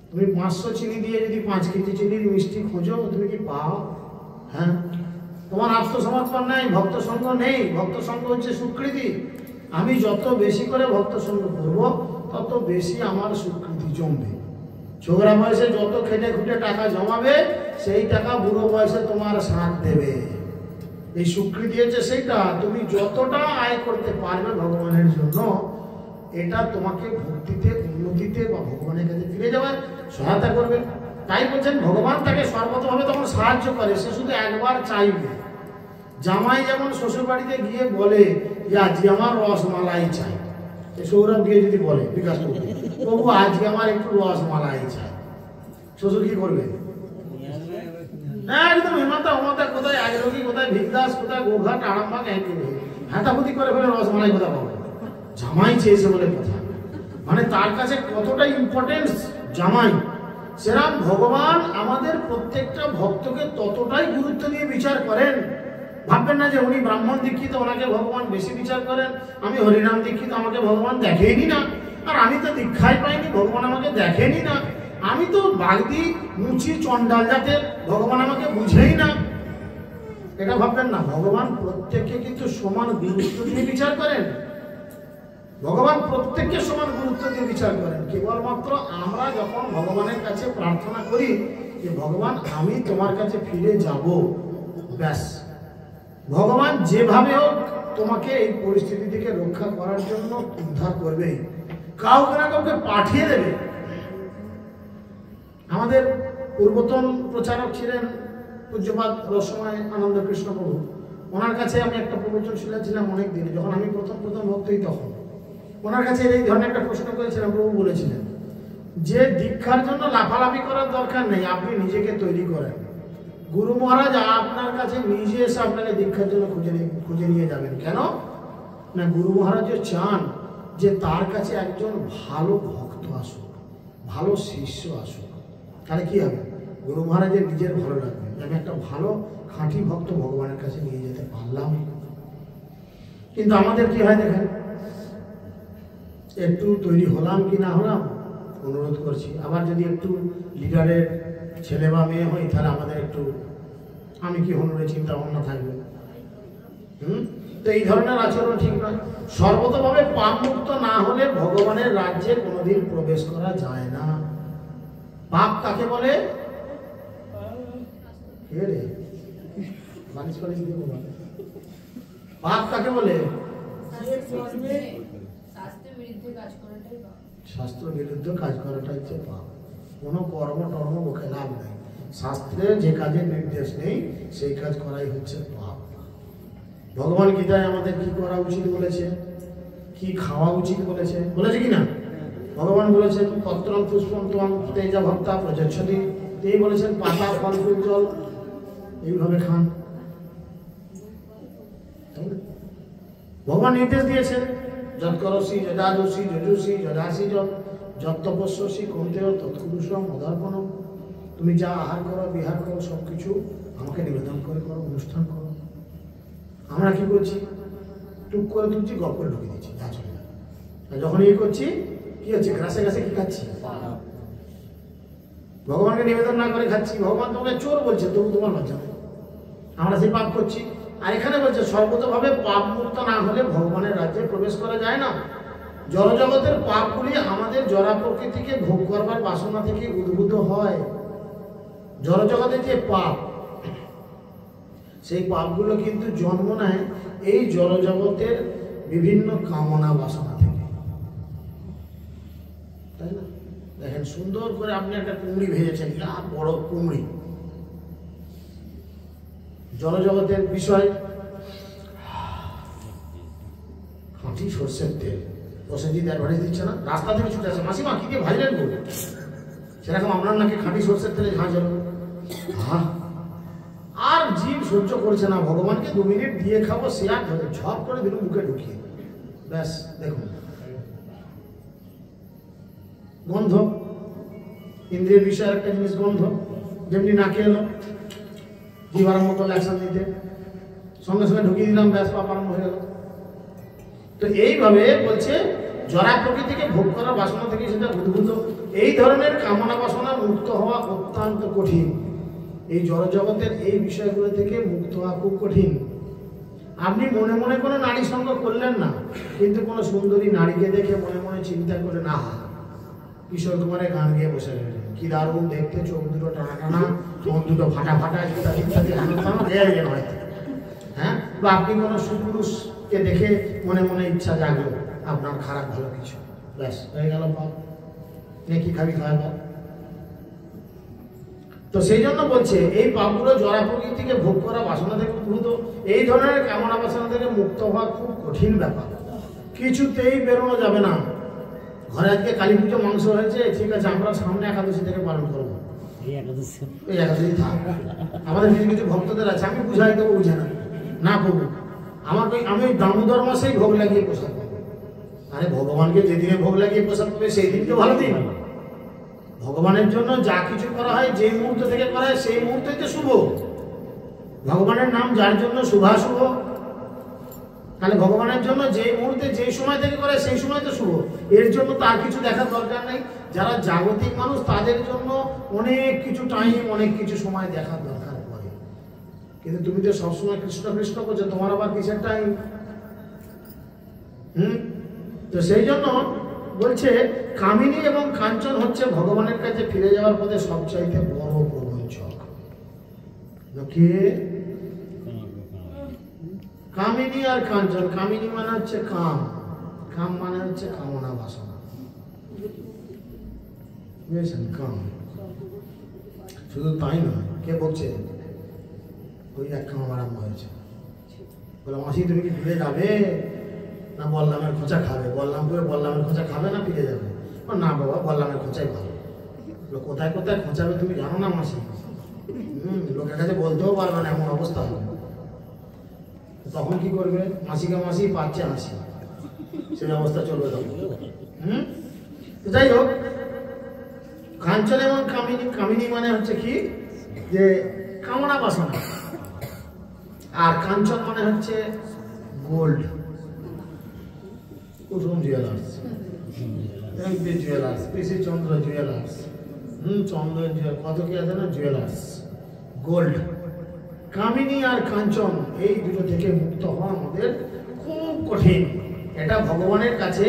তুমি 500 চিনি দিয়ে যদি 5 কেজি চিনির মিষ্টি খোঁজো, তুমি কি পাও? হ্যাঁ, তোমার আত্মসমর্পণ নেই, ভক্ত সঙ্গ নেই। ভক্ত সঙ্গ হচ্ছে স্বীকৃতি। আমি যত বেশি করে ভক্ত সঙ্গ করব, তত বেশি আমার স্বীকৃতি জমবে। ছোকরা বয়সে যত খেটে খুঁটে টাকা জমাবে, সেই টাকা বুড়ো বয়সে তোমার সাথ দেবে। এই স্বীকৃতি হচ্ছে সেইটা। তুমি যতটা আয় করতে পারবে ভগবানের জন্য, এটা তোমাকে ভক্তিতে, উন্নতিতে বা ভগবানের কাছে ফিরে যাওয়ার সহায়তা করবে। তাই বলছেন ভগবান তাকে সর্বতভাবে তখন সাহায্য করে। সে শুধু একবার চাইবে। জামাই যেমন শ্বশুর বাড়িতে গিয়ে বলে যে আজকে আমার রসমালাই চাই, সৌরভ গিয়ে যদি বলে বিকাশ প্রভু আজকে আমার একটু রসমালাই চাই, শ্বশুর কি করবে? একদম হিমাতা উমাতা, কোথায় আজরোগী, কোথায় ভিকদাস, কোথায় গোঘাট আরামবাগ, হাতাহুতি করে ফেলে রসমালাই কোথা পাবো। জামাই চেয়েছে বলে কথা। মানে তার কাছে কতটা ইম্পর্টেন্স জামাই। সেরকম ভগবান আমাদের প্রত্যেকটা ভক্তকে ততটাই গুরুত্ব দিয়ে বিচার করেন। ভাববেন না যে উনি ব্রাহ্মণ দীক্ষিত, ওনাকে ভগবান বেশি বিচার করেন। আমি হরিনাম দীক্ষিত, আমাকে ভগবান দেখেনি না। আর আমি তো দীক্ষাই পাইনি, ভগবান আমাকে দেখেনি না। আমি তো বাগদি মুচি চন্ডাল জাতের, ভগবান আমাকে বুঝেই না। এটা ভাববেন না। ভগবান প্রত্যেককে কিন্তু সমান গুরুত্ব দিয়ে বিচার করেন। ভগবান প্রত্যেককে সমান গুরুত্ব দিয়ে বিচার করেন। কেবলমাত্র আমরা যখন ভগবানের কাছে প্রার্থনা করি যে ভগবান আমি তোমার কাছে ফিরে যাব, ব্যাস, ভগবান যেভাবে হোক তোমাকে এই পরিস্থিতি থেকে রক্ষা করার জন্য উদ্ধার করবে। কাউকে না কাউকে পাঠিয়ে দেবে। আমাদের পূর্বতন প্রচারক ছিলেন পূজ্যপাদ রসময় আনন্দ কৃষ্ণ প্রভু। ওনার কাছে আমি একটা প্রবচন শুনেছিলাম অনেক দিনে, যখন আমি প্রথম ভক্তই তখন। ওনার কাছে এই ধরনের একটা প্রশ্ন করেছিলাম। প্রভু বলেছিলেন যে দীক্ষার জন্য লাফালাফি করার দরকার নেই, আপনি নিজেকে তৈরি করেন। গুরু মহারাজ আপনার কাছে নিজে এসে আপনাকে দীক্ষার জন্য খুঁজে নিয়ে যাবেন। কেন না, গুরু মহারাজও চান যে তার কাছে একজন ভালো ভক্ত আসুক, ভালো শিষ্য আসুক। তাহলে কি হবে, গুরু মহারাজের নিজের ভালো লাগবে, আমি একটা ভালো খাঁটি ভক্ত ভগবানের কাছে নিয়ে যেতে পারলাম। কিন্তু আমাদের কি হয় দেখেন, একটু তৈরি হলাম কি না হলাম অনুরোধ করছি। আবার যদি একটু লিডারের ছেলে বা মেয়ে হই, তাহলে আমাদের একটু আমি কি হনুরে চিন্তা ভাবনা থাকবে। তো এই ধরনের আচরণ ঠিক নয়। সর্বতভাবে পাপ মুক্ত না হলে ভগবানের রাজ্যে কোনোদিন প্রবেশ করা যায় না। পাপ কাকে বলে? পাপ কাকে বলে? শাস্ত্র বিরুদ্ধ কাজ করাটা হচ্ছে পাপ। কোনো কর্ম টর্ম মুখে লাভ নেই। শাস্ত্রে যে কাজের নির্দেশ নেই সেই কাজ করাই হচ্ছে পাপ। ভগবান গীতায় আমাদের কি করা উচিত বলেছে, কি খাওয়া উচিত বলেছে, বলেছে কি না? ভগবান বলেছেন পত্রম পুষ্পম ত্বং তেজা ভক্তা প্রযচ্ছতি। তিনি বলেছেন পাতা ফল ফুল জল এইভাবে খান। ভগবান নির্দেশ দিয়েছেন যৎকরসি যদাদসি যজুসি যদাসি যত্তপস্যসি কন্তেয় তৎকুরুষম মদার্পণম। তুমি যা আহার করো বিহার করো সবকিছু আমাকে নিবেদন করে করো, অনুষ্ঠান করো। আমরা কি করছি, টুক করে তুলছি, গপ করে ঢুকে দিচ্ছি, যা চলে যায়। যখন ইয়ে করছি কি হচ্ছে, ঘাসে ঘাসে কি খাচ্ছি, ভগবানকে নিবেদন না করে খাচ্ছি, ভগবান তোমাকে চোর বলছে, তবু তোমার লজ্জা নেই। আমরা সেই পাপ করছি। আর এখানে বলছে সর্বতভাবে পাপ মুক্ত না হলে ভগবানের রাজ্যে প্রবেশ করা যায় না। জড়জগতের পাপগুলি আমাদের জড়া প্রকৃতিকে ভোগ করবার বাসনা থেকে উদ্ভূত হয়। জড়জগতের যে পাপ, সেই পাপগুলো কিন্তু জন্ম নেয় এই জড়জগতের বিভিন্ন কামনা বাসনা থেকে, তাই না? দেখেন সুন্দর করে আপনি একটা কুমড়ি ভেজেছেন, বড় কুমড়ি, জড়জগতের বিষয় খাঁটি সর্ষের তেল, প্রসেনজিৎ অ্যাডভার্টাইজ দিচ্ছে না, রাস্তা থেকে ছুটে আসে, মাসিমা কি দিয়ে ভাজলেন বলে, সেরকম আপনার নাকি খাঁটি সর্ষের তেলে ঝাঁঝ হলো। আর জীব সহ্য করছে না, ভগবানকে 2 মিনিট দিয়ে খাবো, সে আর ঝপ করে দিল মুখে ঢুকিয়ে, ব্যাস দেখুন গন্ধ, ইন্দ্রিয়ের বিষয়ের একটা জিনিস গন্ধ, যেমনি নাকে এলো, জীব আরম্ভ করলো অ্যাকশন দিতে, সঙ্গে সঙ্গে ঢুকিয়ে দিলাম, ব্যাস পাপ আরম্ভ হয়ে গেল। তো এইভাবে বলছে জড়া প্রকৃতিকে ভোগ করার বাসনা থেকে সেটা উদ্ভূত। এই ধরনের কামনা বাসনা মুক্ত হওয়া অত্যন্ত কঠিন। এই জড়জগতের এই বিষয়গুলো থেকে মুক্ত হওয়া খুব কঠিন। আপনি মনে মনে কোনো নারী সঙ্গ করলেন না, কিন্তু কোনো সুন্দরী নারীকে দেখে মনে মনে চিন্তা করে, না কিশোর কুমারের গান গিয়ে বসে গেলেন, কি দারুণ দেখতে, চোখ দুটো টানা টানা, চোখ দুটো ফাটা ফাটা, ইত্যাদি ইত্যাদি হয়তো, হ্যাঁ? বা আপনি কোনো সুপুরুষকে দেখে মনে মনে ইচ্ছা জাগলো আপনার খারাপ ভালো কিছু, ব্যাস হয়ে গেল পাপ, নেকি খাবি খাওয়া পাপ। তো সেই জন্য বলছে এই পাপগুলো জড়া প্রকৃতিকে ভোগ করা বাসনা থেকে উদ্ভূত। এই ধরনের কামনা বাসনা থেকে মুক্ত হওয়া খুব কঠিন ব্যাপার, কিছুতেই বেরোনো যাবে না। ঘরে আজকে কালী পুজো মাংস হয়েছে, ঠিক আছে, আমরা সামনে একাদশী থেকে পালন করবো, এই একাদশী থাক। আমাদের কিছু কিছু ভক্তদের আছে, আমি বুঝাই দেবো, বুঝে না করবো, আমাকে আমি দামোদর মাসেই ভোগ লাগিয়ে প্রসাদ পাবো। আরে ভগবানকে যেদিনে ভোগ লাগিয়ে প্রসাদ পাবে সেই দিনকে ভালো দিন। ভগবানের জন্য যা কিছু করা হয়, যে মুহূর্ত থেকে করা হয় সেই মুহূর্তেই তো শুভ। ভগবানের নাম যার জন্য শুভাশুভ, তাহলে ভগবানের জন্য যে মুহূর্তে যে সময় থেকে করে সেই সময় তো শুভ। এর জন্য তার কিছু দেখার দরকার নেই। যারা জাগতিক মানুষ তাদের জন্য অনেক কিছু টাইম, অনেক কিছু সময় দেখার দরকার পড়ে। কিন্তু তুমি তো সবসময় কৃষ্ণ কৃষ্ণ করছো, তোমার আবার কিসের টাইম? তো সেই জন্য বলছে কামিনী এবং কাঞ্চন হচ্ছে ভগবানের কাছে ফিরে যাওয়ার পথে সবচাইতে বড় প্রবঞ্চক। কে? কামিনী আর কাঞ্চন। কামিনী মানে হচ্ছে কাম, কাম মানে হচ্ছে কামনা বাসনা, বুঝেছেন? কাম। শুধু তাই নয়, কে বলছে ওই এক কাম আরম্ভ হয়েছে, বলে মাসি তুমি কি ফিরে যাবে না বললামের খোঁচা খাবে? বললামপুরে বললামের খোঁচা খাবে না ফিরে যাবে? না বাবা, বললামের খোঁচাই ভালো। কোথায় কোথায় খোঁচাবে তুমি জানো না মাসি? লোকের কাছে বলতেও পারবে না, এমন অবস্থা হবে। তখন কি করবে? মাসিকে মাসি পাচ্ছে হাসি, সেই অবস্থা চলবে তখন। যাই হোক, কাঞ্চন এবং কামিনী। কামিনী মানে হচ্ছে কি, যে কামনা বাসনা, আর কাঞ্চন মানে হচ্ছে গোল্ড। কুসুম জুয়েলার্স, এমপি জুয়েলার্স, পিসি চন্দ্র জুয়েলার্স, চন্দ্র কত কি আছে না, জুয়েলার্স, গোল্ড। কামিনী আর কাঞ্চন এই দুটো থেকে মুক্ত হওয়া আমাদের খুব কঠিন। এটা ভগবানের কাছে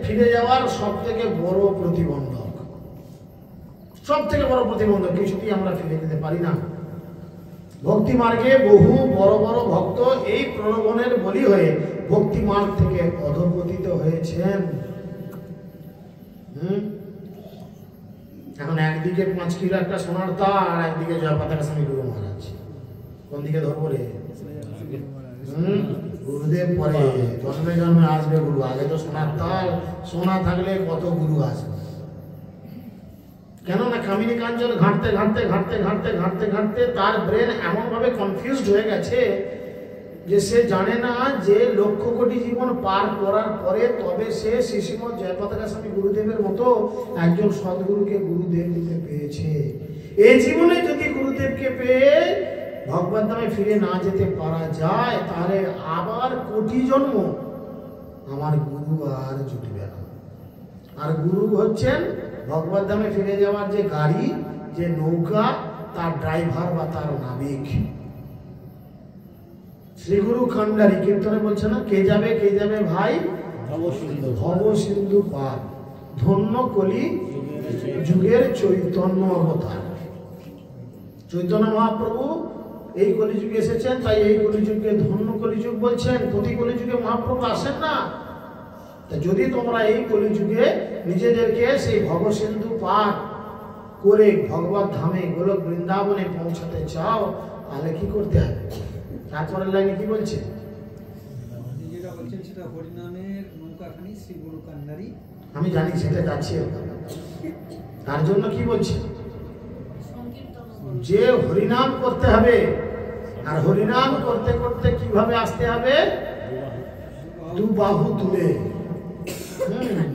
ফিরে যাওয়ার সব থেকে বড় প্রতিবন্ধক, সব থেকে বড় প্রতিবন্ধক। কিছুতেই আমরা ফিরে যেতে পারি না। ভক্তি মার্গে বহু বড় বড় ভক্ত এই প্রলোভনের বলি হয়ে ভক্তি মার্গ থেকে অধঃপতিত হয়েছেন। এখন একদিকে 5 কিলো একটা সোনার তার, আর একদিকে জয় পতাকা স্বামী গুরু মহারাজ। কোন দিকে ধরবো রে? গুরুদেব পরে, জন্মে জন্মে আসবে গুরু, আগে তো সোনার তার। সোনা থাকলে কত গুরু আসবে। কেননা কামিনী কাঞ্চন ঘাঁটতে ঘাঁটতে ঘাঁটতে ঘাঁটতে ঘাঁটতে ঘাঁটতে তার ব্রেন এমন ভাবে কনফিউজড হয়ে গেছে যে সে জানে না যে 1,00,000 কোটি জীবন পার করার পরে তবে সে শ্রীশ্রীমৎ জয় পতাকা স্বামী গুরুদেবের মতো একজন সদ্গুরুকে গুরুদেব দিতে পেয়েছে। এই জীবনে যদি গুরুদেবকে পেয়ে ভগবত ধামে ফিরে না যেতে পারা যায়, তাহলে আবার কোটি জন্ম আমার গুরু আর জুটবে না। আর গুরু হচ্ছেন ভগবত ধামে ফিরে যাওয়ার যে গাড়ি, যে নৌকা তার ড্রাইভার বা তার নাবিক। শ্রীগুরু কান্ডারি কীর্তনে বলছে না, কে যাবে ভাই ভব সিন্ধু পার, ধন্য কলি যুগের চৈতন্য অবতার। চৈতন্য মহাপ্রভু এই কলিযুগে এসেছেন, তাই এই কলিযুগকে ধন্য কলিযুগ বলছেন। প্রতি কলিযুগে মহাপ্রভু আসেন না। তা যদি তোমরা এই কলিযুগে নিজেদেরকে সেই ভবসিন্ধু পার করে ভগবত ধামে গোলক বৃন্দাবনে পৌঁছাতে চাও, তাহলে কি করতে হবে? তারপরের লাইনে কি বলছে? যেটা বলছেন সেটা হরিনামের নৌকাখানি শ্রী গুরু কান্ডারি। আমি জানি সেটা যাচ্ছি, তার জন্য কি বলছে যে হরিনাম করতে হবে। আর হরিনাম করতে করতে কিভাবে আসতে হবে? দু বাহু তুলে,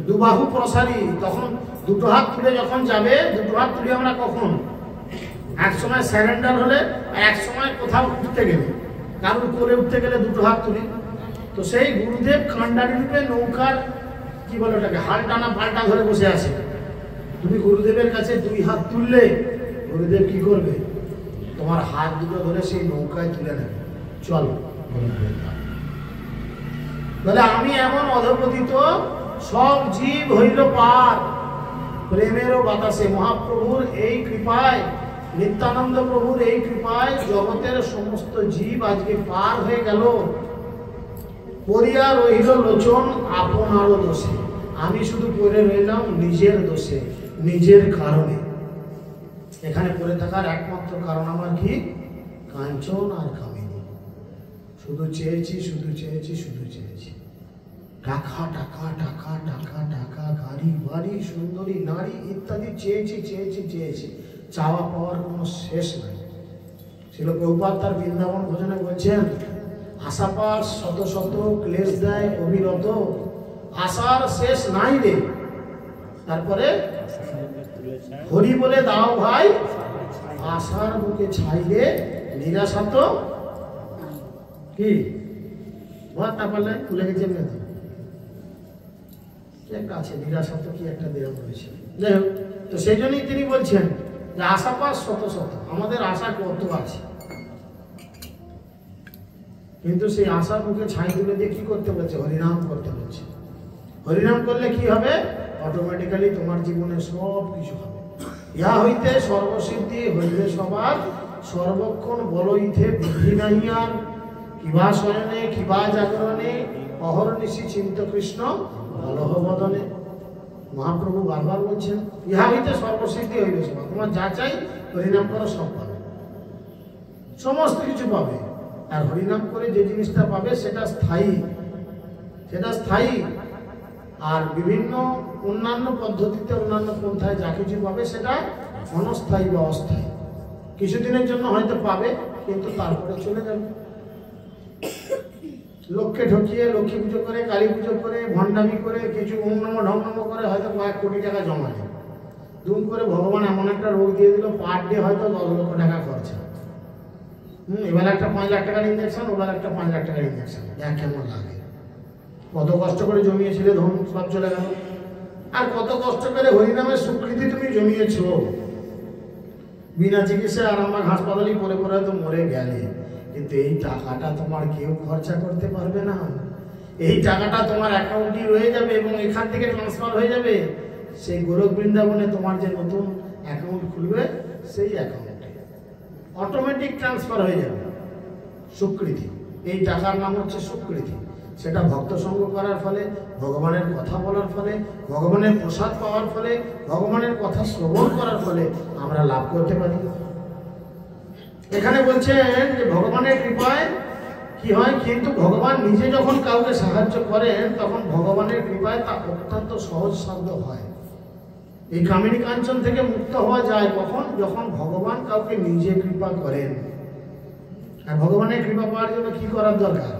দু বাহু প্রসারী। তখন দুটো হাত তুলে যখন যাবে, দুটো হাত তুলে আমরা কখন? এক সময় স্যারেন্ডার হলে, এক সময় কোথাও উঠতে গেলে, কারণ করে উঠতে গেলে দুটো হাত তুলি। তো সেই গুরুদেব কান্ডারি রূপে নৌকার কি বলে ওটাকে, হাল টানা পাল্টা ধরে বসে আছে। তুমি গুরুদেবের কাছে দুই হাত তুললে গুরুদেব কি করবে? তোমার হাত দুটো ধরে সেই নৌকায় তুলে নেবে। চল বলে, আমি এমন অধপতিত সব জীব হইল পার প্রেমেরও বাতাসে। মহাপ্রভুর এই কৃপায়, নিত্যানন্দ প্রভুর এই কৃপায় জগতের সমস্ত জীব আজকে পার হয়ে গেল। পড়িয়া রইল লোচন আপনারও দোষে, আমি শুধু পড়ে রইলাম নিজের দোষে, নিজের কারণে। এখানে পড়ে থাকার একমাত্র কারণ আমার কি? কাঞ্চন আর কামিনী। শুধু চেয়েছি, শুধু চেয়েছি, শুধু চেয়েছি। টাকা টাকা টাকা টাকা টাকা, গাড়ি বাড়ি, সুন্দরী নারী ইত্যাদি চেয়েছি চেয়েছি চেয়েছি। চাওয়া পাওয়ার কোনো শেষ নাই। ছিল প্রভুপাদ তার বৃন্দাবন ভোজনে বলছেন, আশা পাস শত শত ক্লেশ দেয় অবিরত, আশার শেষ নাই রে। তারপরে হরি বলে দাও ভাই, আশার বুকে ছাইলে নিরাশা তো কি ভাত না পারলে তুলে গেছে মেয়ে একটা আছে, নিরাশা তো কি একটা দেওয়া করেছে। যাই হোক, তো সেই জন্যই তিনি বলছেন যে আশা পাস শত শত, আমাদের আশা কত আছে, কিন্তু সেই আশার মুখে ছাই তুলে দিয়ে কি করতে বলছে? হরিনাম করতে বলছে। হরিনাম করলে কি হবে? অটোমেটিক্যালি তোমার জীবনে সব কিছু হবে। ইহা হইতে সর্বসিদ্ধি হইবে সবার, সর্বক্ষণ বলইতে বুদ্ধি নাহি আর, কিবা শয়নে কিবা জাগরণে, অহর্নিশি চিন্ত কৃষ্ণ বলহ বদনে। মহাপ্রভু বারবার বলছেন, ইহা হইতে সর্বসিদ্ধি হইবে সবার। তোমার যা চাই হরিনাম করো, সব পাবে, সমস্ত কিছু পাবে। আর হরিনাম করে যে জিনিসটা পাবে সেটা স্থায়ী, সেটা স্থায়ী। আর বিভিন্ন অন্যান্য পদ্ধতিতে, অন্যান্য পন্থায় যা কিছু পাবে সেটা অনস্থায়ী বা অস্থায়ী। কিছুদিনের জন্য হয়তো পাবে, কিন্তু তারপরে চলে যাবে। লোককে ঠকিয়ে লক্ষ্মী পুজো করে, কালী পুজো করে, ভণ্ডামি করে, কিছু অন্যম ঢঙ্গম করে হয়তো কয়েক কোটি টাকা জমা নেয়। দুম করে ভগবান এমন একটা রোগ দিয়ে দিল, পার ডে হয়তো 10 লক্ষ টাকা খরচা। এবার একটা 5 লাখ টাকার ইঞ্জেকশন, ওবার একটা 5 লাখ টাকার ইঞ্জেকশন। দেখ কেমন লাগে। কত কষ্ট করে জমিয়েছিলে ধন, সব চলে গেল। আর কত কষ্ট করে হরিনামের স্বীকৃতি তুমি জমিয়েছ। বিনা চিকিৎসায় আরামবাগ হাসপাতালে পরে পরে তো মরে গেলে, কিন্তু এই টাকাটা তোমার কেউ খরচা করতে পারবে না। এই টাকাটা তোমার অ্যাকাউন্টে রয়ে যাবে এবং এখান থেকে ট্রান্সফার হয়ে যাবে সেই গোলক বৃন্দাবনে। তোমার যে নতুন অ্যাকাউন্ট খুলবে, সেই অ্যাকাউন্টে অটোমেটিক ট্রান্সফার হয়ে যাবে স্বীকৃতি। এই টাকার নাম হচ্ছে স্বীকৃতি। সেটা ভক্ত সঙ্গ করার ফলে, ভগবানের কথা বলার ফলে, ভগবানের প্রসাদ পাওয়ার ফলে, ভগবানের কথা শ্রবণ করার ফলে আমরা লাভ করতে পারি। এখানে বলছেন যে ভগবানের কৃপায় কি হয়, কিন্তু ভগবান নিজে যখন কাউকে সাহায্য করেন তখন ভগবানের কৃপায় তা অত্যন্ত সহজ সাধ্য হয়। এই কামিনী কাঞ্চন থেকে মুক্ত হওয়া যায় কখন? যখন ভগবান কাউকে নিজে কৃপা করেন। আর ভগবানের কৃপা পাওয়ার জন্য কি করার দরকার?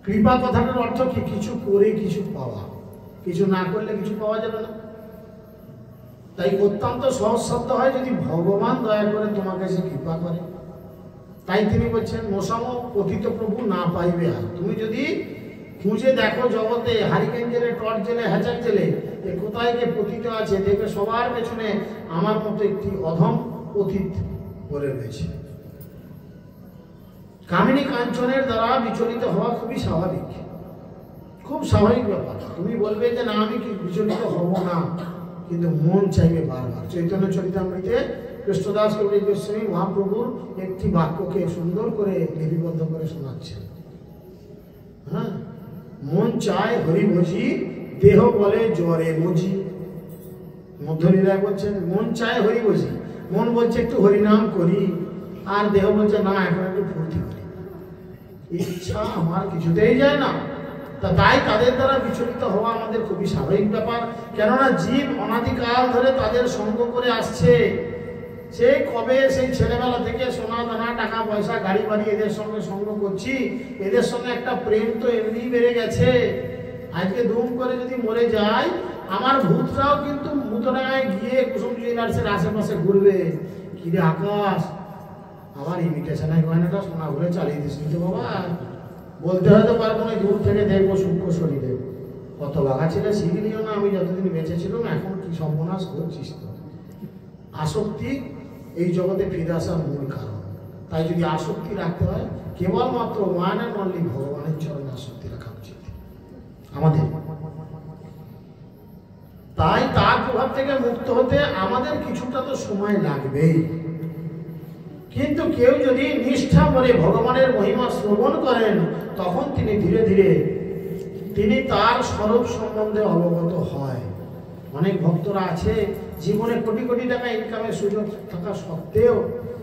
কৃপা কথাটার অর্থ কি? কিছু করে কিছু পাওয়া। কিছু না করলে কিছু পাওয়া যাবে না। তাই অত্যন্ত সহজসাধ্য হয় যদি ভগবান দয়া করে তোমাকে সে কৃপা করে। তাই তিনি বলছেন, মোসাম পতিত প্রভু না পাইবে আর। তুমি যদি খুঁজে দেখো জগতে, হারিকেন জেলে, টর্চ জেলে, হ্যাচার জেলে, যে কোথায় কে পতিত আছে, দেখবে সবার পেছনে আমার মতো একটি অধম পতিত পড়ে রয়েছে। কামিনী কাঞ্চনের দ্বারা বিচলিত হওয়া খুবই স্বাভাবিক, খুব স্বাভাবিক ব্যাপার। তুমি বলবে যে না আমি কি বিচলিত হব না, কিন্তু মন চাইবে বারবার। চৈতন্য চরিতামৃতে কৃষ্ণদাস কবিরাজ গোস্বামী মহাপ্রভুর একটি বাক্যকে সুন্দর করে লিপিবদ্ধ করে শোনাচ্ছেন। হ্যাঁ, মন চায় হরি ভজি, দেহ বলে জ্বরে মজি। মধ্যলীলায় বলছেন মন চায় হরি ভজি, মন বলছে একটু হরিনাম করি, আর দেহ বলছে না এখন একটু ফুর্তি করি। ইচ্ছা আমার কিছুতেই যায় না। তাই তাদের দ্বারা বিচলিত হওয়া আমাদের খুবই স্বাভাবিক ব্যাপার। কেননা জীব অনাদিকাল ধরে তাদের সঙ্গ করে আসছে। সেই কবে, সেই ছেলেবেলা থেকে সোনা দানা টাকা পয়সা গাড়ি বাড়ি এদের সঙ্গে সঙ্গ করছি, এদের সঙ্গে একটা প্রেম তো এমনি বেড়ে গেছে। আজকে দুম করে যদি মরে যায়, আমার ভূতটাও কিন্তু ভূতনায় গিয়ে কুসুম জুয়েলার্সের আশেপাশে ঘুরবে। কিরে আকাশ, আমার ইমিটেশনের গয়নাটা সোনা ভরে চালিয়ে দিস তো বাবা। বলতে হয়তো পারবো না, দূর থেকে দেখবো সূক্ষ্ম শরীরে কত বাঘা ছিল শিখলিও না। আমি যতদিন বেঁচে ছিলাম, এখন কি সর্বনাশ করছিস তো। আসক্তি এই জগতে ফিরে আসার মূল কারণ। তাই যদি আসক্তি রাখতে হয়, কেবলমাত্র ওয়ান অ্যান্ড অনলি ভগবানের চরণে আসক্তি রাখা উচিত আমাদের। তাই তার প্রভাব থেকে মুক্ত হতে আমাদের কিছুটা তো সময় লাগবেই। কিন্তু কেউ যদি নিষ্ঠা করে ভগবানের মহিমা শ্রবণ করেন, তখন তিনি ধীরে ধীরে তার স্বরূপ সম্বন্ধে অবগত হয়। অনেক ভক্তরা আছে জীবনে কোটি কোটি টাকা ইনকামের সুযোগ থাকা সত্ত্বেও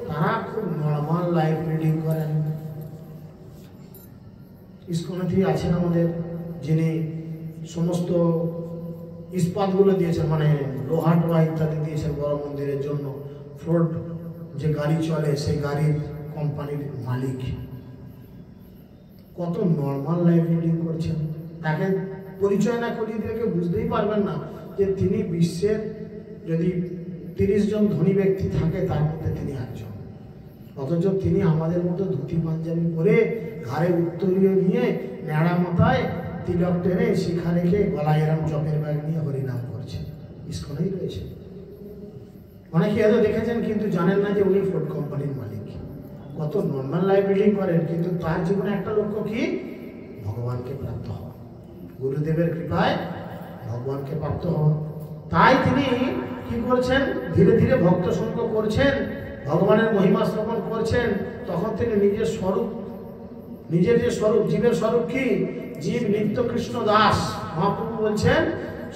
তারা খুব নর্মাল লাইফ লিডিং করেন। ইস্কনেতে আছেন আমাদের, যিনি সমস্ত ইস্পাতগুলো দিয়েছেন, মানে লোহা টোহা ইত্যাদি দিয়েছেন বড় মন্দিরের জন্য। ফোর্ড যে গাড়ি চলে, সেই গাড়ির কোম্পানির মালিক। কত নর্মাল লাইফ লিডিং করছেন। তাকে পরিচয় না করিয়ে দিলে কেউ বুঝতেই পারবেন না যে তিনি বিশ্বের যদি 30 জন ধনী ব্যক্তি থাকে তার মধ্যে তিনি একজন। অথচ তিনি আমাদের মতো ধুতি পাঞ্জাবি পরে, ঘাড়ে উত্তরীয় নিয়ে, ন্যাড়া মাথায় তিলক টেনে, শিখা রেখে, গলায় এরম জপের ব্যাগ নিয়ে হরিনাম করছেন। ইস্কনেই রয়েছে। অনেকে হয়তো দেখেছেন কিন্তু জানেন না যে উনি ফোর্ড কোম্পানির মালিক। কত নর্মাল লাইফ লিডিং করেন, কিন্তু তার জীবনে একটা লক্ষ্য কি? ভগবানকে প্রাপ্ত হওয়া, গুরুদেবের কৃপায় ভগবানকে প্রাপ্ত হওয়া। তাই তিনি কি করছেন? ধীরে ধীরে ভক্ত সঙ্গ করছেন, ভগবানের মহিমা শ্রবণ করছেন। তখন তিনি নিজের স্বরূপ, নিজের যে স্বরূপ, জীবের স্বরূপ কি? জীব নিত্য কৃষ্ণ দাস। মহাপ্রভু বলছেন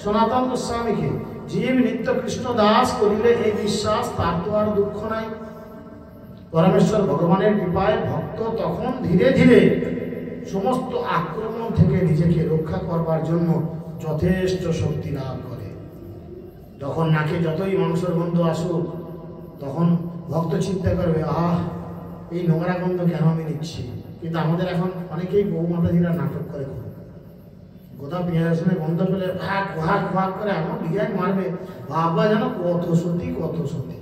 সনাতন গোস্বামীকে, জীব নিত্য কৃষ্ণ দাস করিলে এই বিশ্বাস, তার তো আর দুঃখ নাই। পরমেশ্বর ভগবানের কৃপায় ভক্ত তখন ধীরে ধীরে সমস্ত আক্রমণ থেকে নিজেকে রক্ষা করবার জন্য যথেষ্ট শক্তি লাভ করে। যখন নাকে যতই মাংসের গন্ধ আসুক, তখন ভক্ত চিন্তা করবে, এই নোংরা গন্ধ কেন আমি নিচ্ছি। কিন্তু আমাদের এখন অনেকেই বৌমাতাজিরা নাটক করে, কোথাও পেঁয়াজ রসুনের গন্ধ পেলে ভাগ ভাগ ভাগ করে এমন ডিজাইন মারবে, ভাববা যেন কত সতী কত সতী।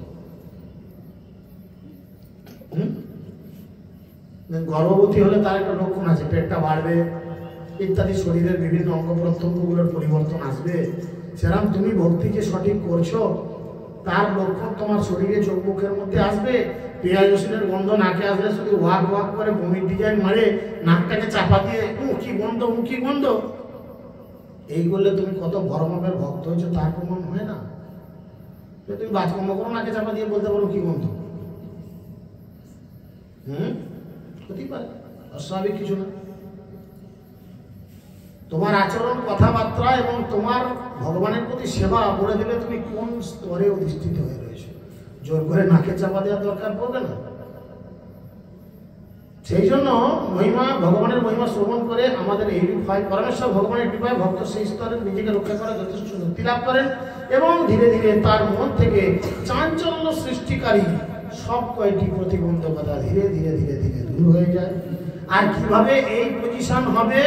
গর্ভবতী হলে তার একটা লক্ষণ আছে, পেটটা বাড়বে ইত্যাদি, শরীরের বিভিন্ন অঙ্গ প্রত্যঙ্গগুলোর পরিবর্তন আসবে। সেরকম তুমি ভক্তিকে সঠিক করছো, তার লক্ষণ তোমার শরীরে চোখ মুখের মধ্যে আসবে। পেঁয়াজ রসুনের গন্ধ নাকে আসলে শুধু ওয়াক ওয়াক করে বমির ডিজাইন মারে, নাকটাকে চাপা দিয়ে মুখি গন্ধ মুখি গন্ধ, এই করলে তুমি কত বড় মাপের ভক্ত হয়েছো তার প্রমাণ হয় না? তুমি বাজকর্ম করো, নাকে চাপা দিয়ে বলতে পারো কি গন্ধ। হতেই পারে, অস্বাভাবিক কিছু না। তোমার আচরণ, কথাবার্তা এবং তোমার ভগবানের প্রতি সেবা বলে দেবে তুমি কোন স্তরে অধিষ্ঠিত হয়ে রয়েছো। জোর করে নাকে চাপা দেওয়ার দরকার পড়বে না। সেই জন্য মহিমা, ভগবানের মহিমা শ্রবণ করে আমাদের এই হয়, পরমেশ্বর ভগবানের কৃপায় ভক্ত সেই স্তরে নিজেকে রক্ষা করা যথেষ্ট মুক্তি লাভ করেন এবং ধীরে ধীরে তার মন থেকে চাঞ্চল্য সৃষ্টিকারী সব কয়টি প্রতিবন্ধকতা ধীরে ধীরে ধীরে ধীরে দূর হয়ে যায়। আর কিভাবে এই পজিশন হবে,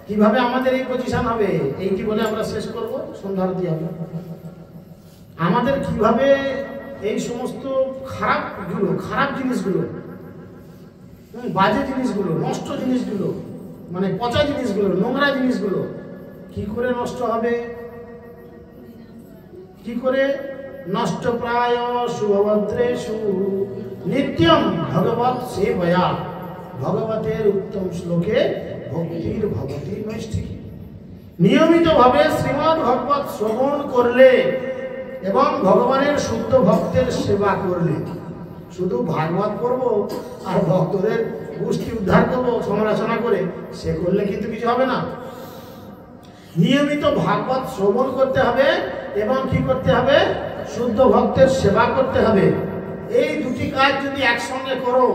কিভাবে আমাদের এই পজিশন হবে, এইটি বলে আমরা শেষ করব। সন্ধ্যারতি হবে আমাদের কিভাবে এই সমস্ত খারাপ জিনিসগুলো, বাজে জিনিসগুলো, নষ্ট জিনিসগুলো, মানে পচা জিনিসগুলো, নোংরা জিনিসগুলো কি করে নষ্ট হবে, কি করে? নষ্ট প্রায় শুভভদ্রেষু নিত্যম ভগবত সেবয়া, ভগবতের উত্তম শ্লোকে ভক্তির ভগবতী নৈষ্ঠিকী। নিয়মিতভাবে শ্রীমদ্ ভাগবত শ্রবণ করলে এবং ভগবানের শুদ্ধ ভক্তের সেবা করলে, শুধু ভাগবত পড়ব আর ভক্তদের গোষ্ঠী উদ্ধার করবো সমালোচনা করে, সে করলে কিন্তু কিছু হবে না। নিয়মিত ভাগবত শ্রবণ করতে হবে এবং কি করতে হবে? শুদ্ধ ভক্তের সেবা করতে হবে। এই দুটি কাজ যদি একসঙ্গে করো,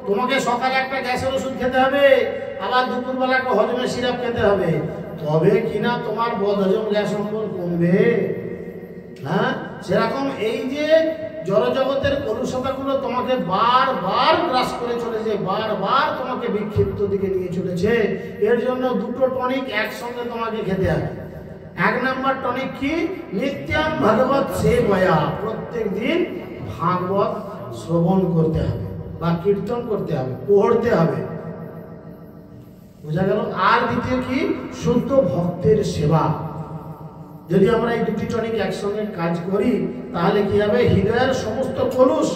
তোমাকে সকালে একটা গ্যাসের ওষুধ খেতে হবে, আবার দুপুরবেলা একটা হজমের সিরাপ খেতে হবে, তবে কিনা তোমার বদহজম গ্যাস অম্বল কমবে। হ্যাঁ, সেরকম এই যে জড়জগতের কলুষতাগুলো তোমাকে বারবার গ্রাস করে চলেছে, বারবার তোমাকে বিক্ষিপ্ত দিকে নিয়ে চলেছে, এর জন্য দুটো টনিক একসঙ্গে তোমাকে খেতে হবে। এক নাম্বার টনিক কি? নিত্যম ভাগবত সেবয়া, প্রত্যেক দিন ভাগবত শ্রবণ করতে হবে বা কীর্তন করতে হবে, পড়তে হবে। বোঝা গেল? আর দ্বিতীয় কি? শুদ্ধ ভক্তের সেবা। যদি আমরা এই দুটি টনিক একসঙ্গে কাজ করি, তাহলে কি হবে? হৃদয়ের সমস্ত কলুষ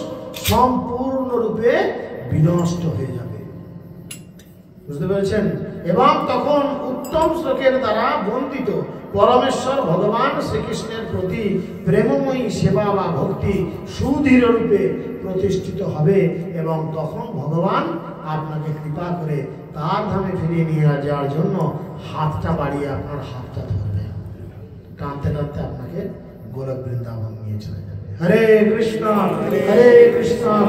সম্পূর্ণরূপে বিনষ্ট হয়ে যাবে। বুঝতে পেরেছেন? এবং তখন উত্তম শ্লোকের দ্বারা বন্দিত পরমেশ্বর ভগবান শ্রীকৃষ্ণের প্রতি প্রেমময়ী সেবা বা ভক্তি সুদৃঢ় রূপে প্রতিষ্ঠিত হবে, এবং তখন ভগবান আপনাকে কৃপা করে তার ধামে ফিরিয়ে নিয়ে যাওয়ার জন্য হাতটা বাড়িয়ে আপনার হাতটা ধরবে, টানতে টানতে আপনাকে গোলক বৃন্দাবন নিয়ে চলে যাবে। হরে কৃষ্ণ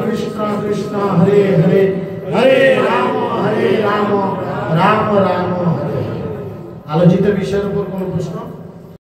কৃষ্ণ কৃষ্ণ হরে হরে, হরে রাম রাম রাম রাম হরে। আলোচিত বিষয়ের উপর কোনো প্রশ্ন?